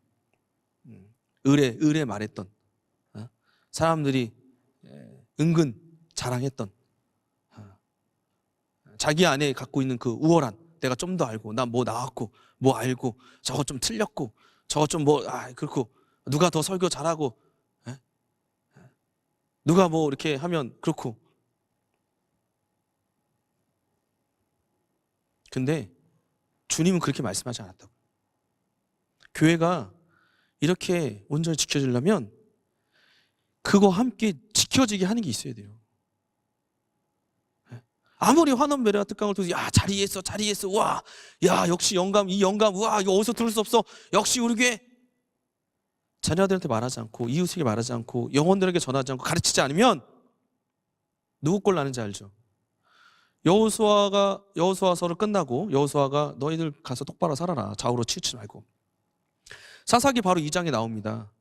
의뢰 말했던 사람들이 은근 자랑했던 자기 안에 갖고 있는 그 우월한, 내가 좀 더 알고, 나 뭐 나왔고 뭐 알고, 저거 좀 틀렸고, 저거 좀 뭐 그렇고, 누가 더 설교 잘하고, 누가 뭐 이렇게 하면 그렇고. 근데 주님은 그렇게 말씀하지 않았다고. 교회가 이렇게 온전히 지켜지려면 그거 함께 지켜지게 하는 게 있어야 돼요. 아무리 환원 베레아 특강을 통해서 야 잘 이해했어, 와, 야 역시 영감, 이 영감, 와 이거 어디서 들을 수 없어, 역시 우리 교회. 자녀들한테 말하지 않고, 이웃에게 말하지 않고, 영혼들에게 전하지 않고, 가르치지 않으면 누구 꼴 나는지 알죠? 여호수아서를 끝나고 여호수아가 너희들 가서 똑바로 살아라, 좌우로 치우치지 말고. 사사기 바로 2장에 나옵니다.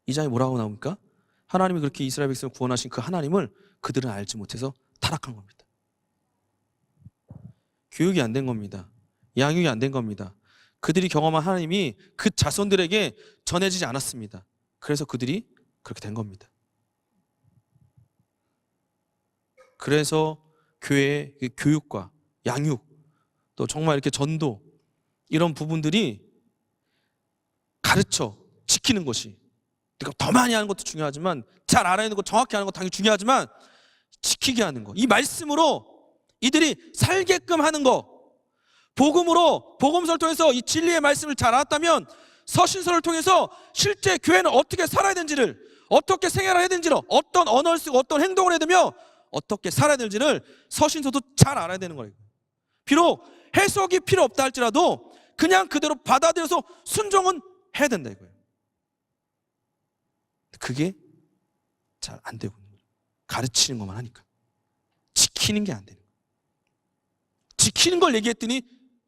2장에 뭐라고 나옵니까? 하나님이 그렇게 이스라엘 백성을 구원하신 그 하나님을 그들은 알지 못해서 타락한 겁니다. 교육이 안 된 겁니다. 양육이 안 된 겁니다. 그들이 경험한 하나님이 그 자손들에게 전해지지 않았습니다. 그래서 그들이 그렇게 된 겁니다. 그래서 교회의 교육과 양육, 또 정말 이렇게 전도, 이런 부분들이 가르쳐 지키는 것이, 그러니까 더 많이 하는 것도 중요하지만, 잘 알아야 하는 것, 정확히 하는 것 당연히 중요하지만, 지키게 하는 것, 이 말씀으로 이들이 살게끔 하는 것, 복음으로, 복음서를 통해서 이 진리의 말씀을 잘 알았다면 서신서를 통해서 실제 교회는 어떻게 살아야 되는지를, 어떻게 생활해야 되는지를, 어떤 언어를 쓰고 어떤 행동을 해야 되며 어떻게 살아야 되는지를 서신서도 잘 알아야 되는 거예요. 비록 해석이 필요 없다 할지라도 그냥 그대로 받아들여서 순종은 해야 된다 이거예요. 그게 잘 안 되고, 가르치는 것만 하니까 지키는 게 안 되는 거예요. 지키는 걸 얘기했더니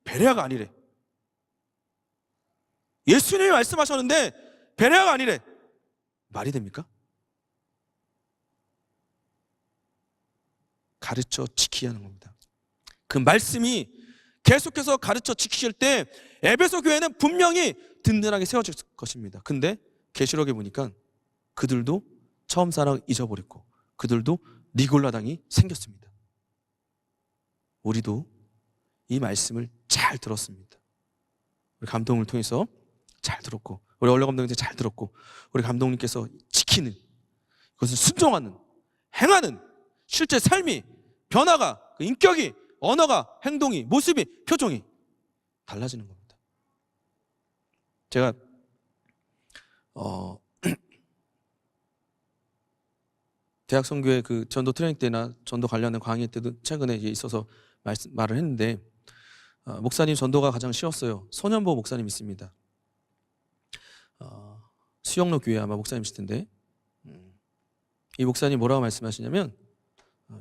베레아가 아니래. 예수님이 말씀하셨는데 베레아가 아니래. 말이 됩니까? 가르쳐 지키게 하는 겁니다. 그 말씀이 계속해서 가르쳐 지키실 때 에베소 교회는 분명히 든든하게 세워질 것입니다. 근데 계시록에 보니까 그들도 처음 사랑을 잊어버렸고 그들도 니골라당이 생겼습니다. 우리도 이 말씀을 잘 들었습니다. 우리 감독을 통해서 잘 들었고, 우리 원로 감독님들 잘 들었고, 우리 감독님께서 지키는, 그것을 순종하는, 행하는 실제 삶이, 변화가, 그 인격이, 언어가, 행동이, 모습이, 표정이 달라지는 겁니다. 제가 대학 선교회 그 전도 트레이닝 때나 전도 관련된 강의 때도 최근에 있어서 말을 했는데, 목사님 전도가 가장 쉬웠어요. 손현보 목사님 있습니다. 수영로 교회 아마 목사님이실 텐데, 이 목사님 뭐라고 말씀하시냐면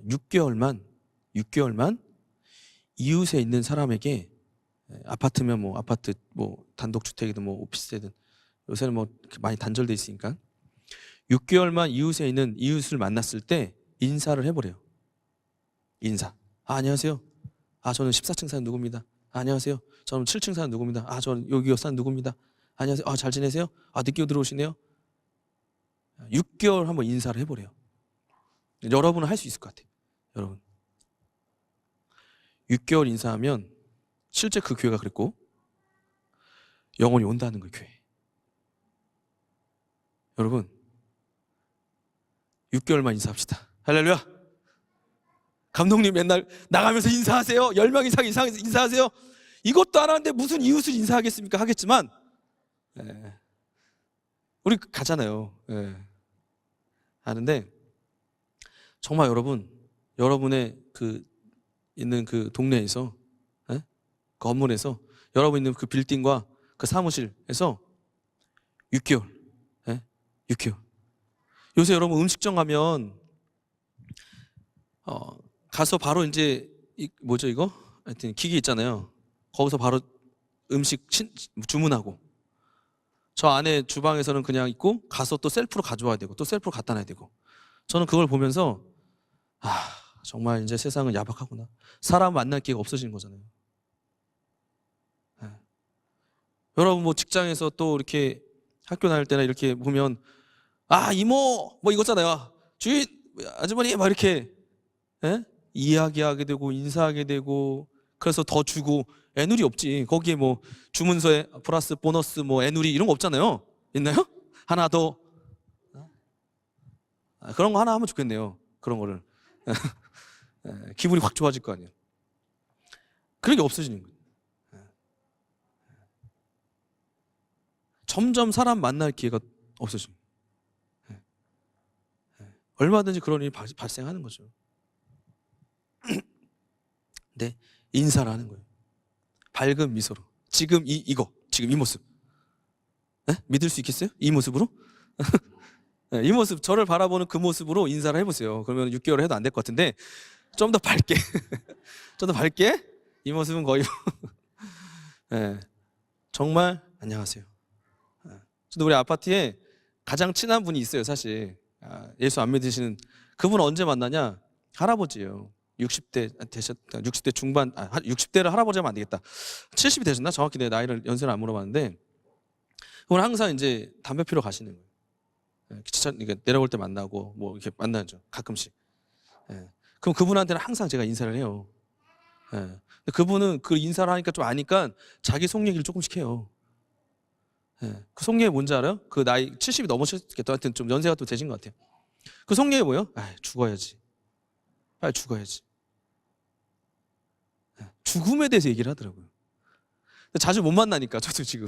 6개월만 이웃에 있는 사람에게, 아파트면 뭐 아파트, 뭐 단독주택이든 뭐 오피스텔이든 요새는 뭐 많이 단절돼 있으니까 6개월만 이웃에 있는 이웃을 만났을 때 인사를 해버려요. 인사. 안녕하세요. 저는 14층 사는 누구입니다. 안녕하세요. 저는 7층 사는 누구입니다. 저는 여기 사는 누구입니다. 안녕하세요. 잘 지내세요? 늦게 들어오시네요. 6개월 한번 인사를 해버려요. 여러분은 할 수 있을 것 같아요. 여러분 6개월 인사하면 실제 그 교회가 그랬고 영혼이 온다는 거예요. 교회. 여러분 6개월만 인사합시다. 할렐루야. 감독님 맨날 나가면서 인사하세요. 10명 이상 인사하세요. 이것도 안 하는데 무슨 이웃을 인사하겠습니까? 하겠지만 우리 가잖아요. 하는데 정말 여러분의 그 있는 그 동네에서, 건물에서, 여러분 있는 그 빌딩과 그 사무실에서 6개월, 6개월. 요새 여러분 음식점 가면 가서 바로 이제 뭐죠 이거? 하여튼 기기 있잖아요. 거기서 바로 음식 주문하고, 저 안에 주방에서는 그냥 있고 가서 또 셀프로 가져와야 되고 또 셀프로 갖다 놔야 되고, 저는 그걸 보면서 정말 이제 세상은 야박하구나. 사람 만날 기회가 없어지는 거잖아요. 여러분 뭐 직장에서 또 이렇게 학교 다닐 때나 이렇게 보면 이모 뭐 이거잖아요. 주인 아주머니 막 이렇게 이야기하게 되고 인사하게 되고, 그래서 더 주고. 애누리 없지. 거기에 뭐 주문서에 플러스 보너스 뭐 애누리 이런 거 없잖아요. 있나요? 하나 더. 그런 거 하나 하면 좋겠네요. 그런 거를. 기분이 확 좋아질 거 아니에요. 그런 게 없어지는 거예요. 점점 사람 만날 기회가 없어지는 거예요. 얼마든지 그런 일이 발생하는 거죠. 네, 인사를 하는 거예요. 밝은 미소로. 지금 지금 이 모습. 믿을 수 있겠어요? 이 모습으로? 이 모습, 저를 바라보는 그 모습으로 인사를 해보세요. 그러면 6개월 해도 안 될 것 같은데 좀 더 밝게 좀 더 밝게. 이 모습은 거의 정말 안녕하세요. 저도 우리 아파트에 가장 친한 분이 있어요. 사실 예수 안 믿으시는 그분. 언제 만나냐? 할아버지예요. 60대 되셨다. 60대 중반, 60대를 할아버지 하면 안 되겠다. 70이 되셨나? 정확히 내 나이를 연세를 안 물어봤는데, 그분 항상 이제 담배 피러 가시는 거예요. 기차 내려올 때 만나고 뭐 이렇게 만나죠. 가끔씩. 그럼 그분한테는 항상 제가 인사를 해요. 근데 그분은 그 인사를 하니까 좀 아니까 자기 속 얘기를 조금씩 해요. 그 속 얘기 뭔지 알아요? 그 나이 70이 넘으셨겠다. 하여튼 좀 연세가 또 되신 것 같아요. 그 속 얘기 뭐예요? 죽어야지. 빨리 죽어야지. 죽음에 대해서 얘기를 하더라고요. 근데 자주 못 만나니까 저도 지금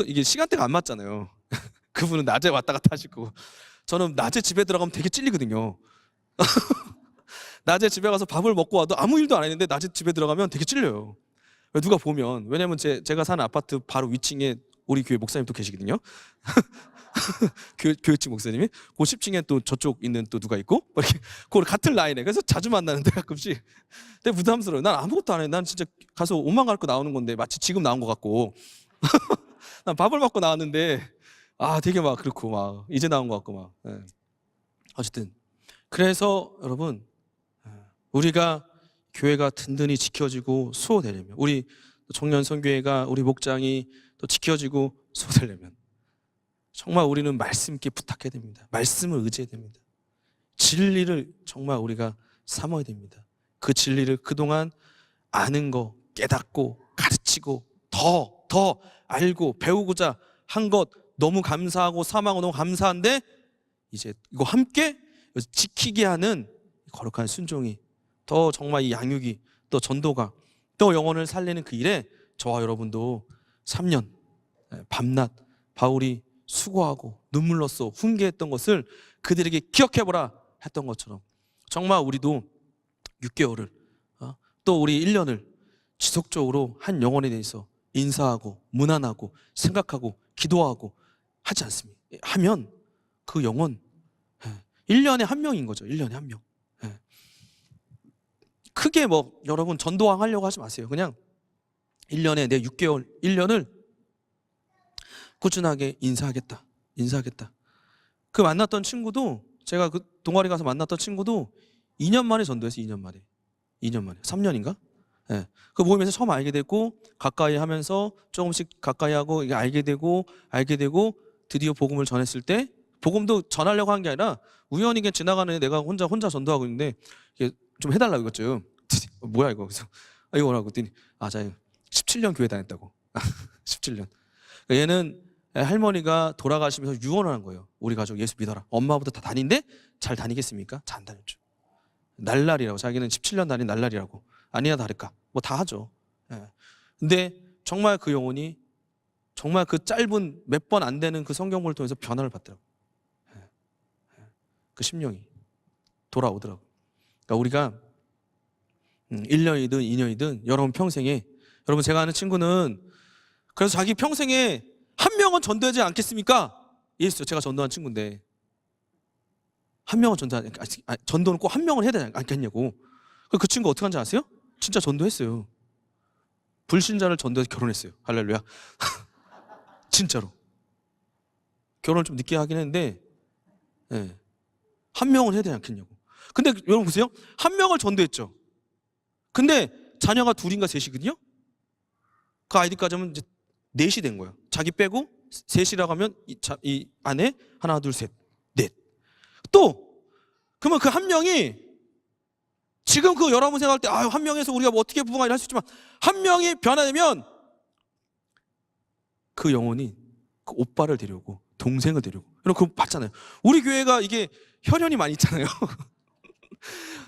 이게 시간대가 안 맞잖아요. 그분은 낮에 왔다 갔다 하실 거고, 저는 낮에 집에 들어가면 되게 찔리거든요. 낮에 집에 가서 밥을 먹고 와도 아무 일도 안 했는데 낮에 집에 들어가면 되게 찔려요. 누가 보면. 왜냐면 제가 사는 아파트 바로 위층에 우리 교회 목사님도 계시거든요. 교회층 목사님이. 그 10층에 또 저쪽 있는 또 누가 있고 이렇게 그 같은 라인에. 그래서 자주 만나는데 가끔씩 되게 부담스러워요. 난 아무것도 안 해. 난 진짜 가서 옷만 갈고 나오는 건데 마치 지금 나온 것 같고 난 밥을 먹고 나왔는데 되게 막 그렇고 막 이제 나온 것 같고 막. 어쨌든 그래서 여러분, 우리가 교회가 든든히 지켜지고 수호되려면, 우리 청년 선교회가, 우리 목장이 또 지켜지고 수호되려면 정말 우리는 말씀께 부탁해야 됩니다. 말씀을 의지해야 됩니다. 진리를 정말 우리가 삼아야 됩니다. 그 진리를 그동안 아는 거, 깨닫고 가르치고 더 알고 배우고자 한 것 너무 감사하고 사망하고 너무 감사한데, 이제 이거 함께 지키게 하는 거룩한 순종이, 더 정말 이 양육이, 또 전도가, 또 영혼을 살리는 그 일에 저와 여러분도 3년 밤낮 바울이 수고하고 눈물로써 훈계했던 것을 그들에게 기억해보라 했던 것처럼, 정말 우리도 6개월을 또 우리 1년을 지속적으로 한 영혼에 대해서 인사하고 문안하고 생각하고 기도하고 하지 않습니까? 하면 그 영혼 1년에 한 명인 거죠. 1년에 한 명. 크게 뭐 여러분 전도왕 하려고 하지 마세요. 그냥 1년에 내 6개월 1년을 꾸준하게 인사하겠다. 그 만났던 친구도, 제가 그 동아리 가서 만났던 친구도 2년 만에 전도했어요. 2년 만에 3년인가? 그 모임에서 처음 알게 됐고, 가까이 하면서 조금씩 가까이 하고 이게 알게 되고 드디어 복음을 전했을 때, 복음도 전하려고 한 게 아니라 우연히 그냥 지나가는 애, 내가 혼자 전도하고 있는데 이게 좀 해달라고 이거죠. 뭐야 이거. 그래서 이거라고 했더니 자 17년 교회 다녔다고. 17년. 얘는 할머니가 돌아가시면서 유언을 한 거예요. 우리 가족 예수 믿어라. 엄마보다 다 다닌데 잘 다니겠습니까? 잘 안 다녔죠. 날라리라고, 자기는 17년 다닌 날라리라고. 아니나 다를까 뭐 다 하죠. 근데 정말 그 영혼이 정말 그 짧은 몇 번 안 되는 그 성경을 통해서 변화를 받더라고요. 그 심령이 돌아오더라고요. 그러니까 우리가 1년이든 2년이든 여러분 평생에, 여러분 제가 아는 친구는 그래서 자기 평생에 한 명은 전도하지 않겠습니까? 예수, 제가 전도한 친구인데 한 명은 전도는 꼭 한 명은 해야 되지 않겠냐고. 그 친구 어떻게 한지 아세요? 진짜 전도했어요. 불신자를 전도해서 결혼했어요. 할렐루야. 진짜로. 결혼을 좀 늦게 하긴 했는데 한 명은 해야 되지 않겠냐고. 근데 여러분 보세요. 한 명을 전도했죠. 근데 자녀가 둘인가 셋이거든요. 그 아이들까지 하면 이제 넷이 된 거예요. 자기 빼고 셋이라고 하면 이 안에 하나 둘 셋 넷. 또 그러면 그 한 명이 지금 그 여러분 생각할 때 한 명에서 우리가 뭐 어떻게 부흥하리라 할 수 있지만, 한 명이 변화되면 그 영혼이 그 오빠를 데려오고 동생을 데려오고, 여러분 그거 봤잖아요. 우리 교회가 이게 혈연이 많이 있잖아요.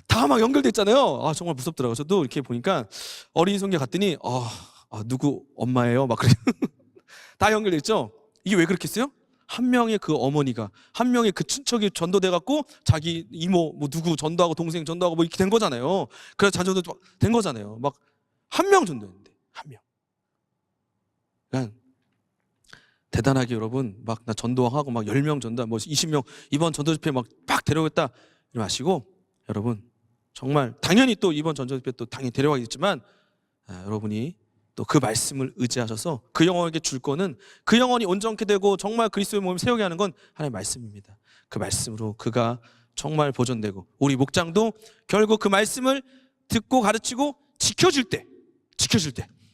다 막 연결돼 있잖아요. 정말 무섭더라고요. 저도 이렇게 보니까 어린이 성교 갔더니 누구 엄마예요? 막 그래. 다 연결돼 있죠. 이게 왜 그렇겠어요? 한 명의 그 어머니가, 한 명의 그 친척이 전도돼 갖고 자기 이모 뭐 누구 전도하고 동생 전도하고 뭐 이렇게 된 거잖아요. 그래서 자녀도 된 거잖아요. 막 한 명 전도했는데, 한 명. 그냥 대단하게 여러분 막 나 전도하고 막 10명 전도, 뭐 20명 이번 전도 집회 막 데려오겠다 이러지 마시고, 여러분 정말 당연히 또 이번 전도 집회 또 당연히 데려가겠지만 여러분이 또 그 말씀을 의지하셔서 그 영혼에게 줄 거는, 그 영혼이 온전케 되고 정말 그리스도의 몸을 세우게 하는 건 하나님의 말씀입니다. 그 말씀으로 그가 정말 보존되고, 우리 목장도 결국 그 말씀을 듣고 가르치고 지켜줄 때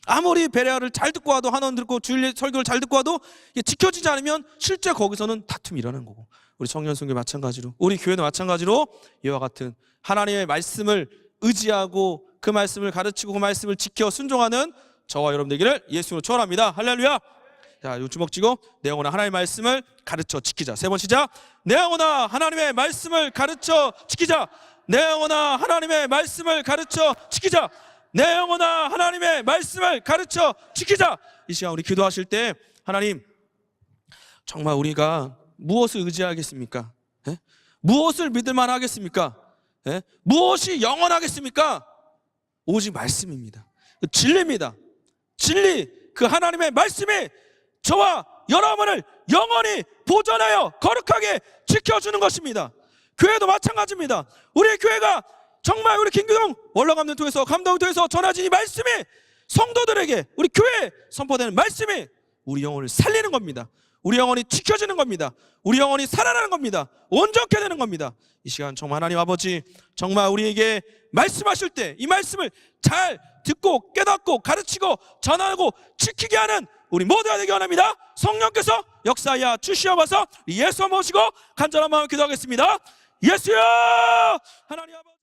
아무리 베레아를 잘 듣고 와도, 한원 듣고 주일 설교를 잘 듣고 와도 지켜지지 않으면 실제 거기서는 다툼이 일어나는 거고, 우리 청년 선교 마찬가지로, 우리 교회도 마찬가지로 이와 같은 하나님의 말씀을 의지하고 그 말씀을 가르치고 그 말씀을 지켜 순종하는 저와 여러분 되기를 예수로 축원합니다. 할렐루야. 자, 이 주먹 쥐고 내 영혼아 하나님의 말씀을 가르쳐 지키자. 세 번 시작. 내 영혼아 하나님의 말씀을 가르쳐 지키자. 내 영혼아 하나님의 말씀을 가르쳐 지키자. 내 영혼아 하나님의 말씀을 가르쳐 지키자. 이 시간 우리 기도하실 때, 하나님 정말 우리가 무엇을 의지하겠습니까? 무엇을 믿을만 하겠습니까? 무엇이 영원하겠습니까? 오직 말씀입니다. 진리입니다. 진리, 그 하나님의 말씀이 저와 여러분을 영원히 보존하여 거룩하게 지켜주는 것입니다. 교회도 마찬가지입니다. 우리 교회가 정말 우리 김규동 원로감독 통해서, 감독을 통해서 전해진 이 말씀이 성도들에게, 우리 교회에 선포되는 말씀이 우리 영혼을 살리는 겁니다. 우리 영혼이 지켜지는 겁니다. 우리 영혼이 살아나는 겁니다. 온전케 되는 겁니다. 이 시간 정말 하나님 아버지, 정말 우리에게 말씀하실 때 이 말씀을 잘 듣고 깨닫고 가르치고 전하고 지키게 하는 우리 모두가 되기 원합니다. 성령께서 역사하여 주시옵소서. 예수 모시고 간절한 마음을 기도하겠습니다. 예수여, 하나님 아버지.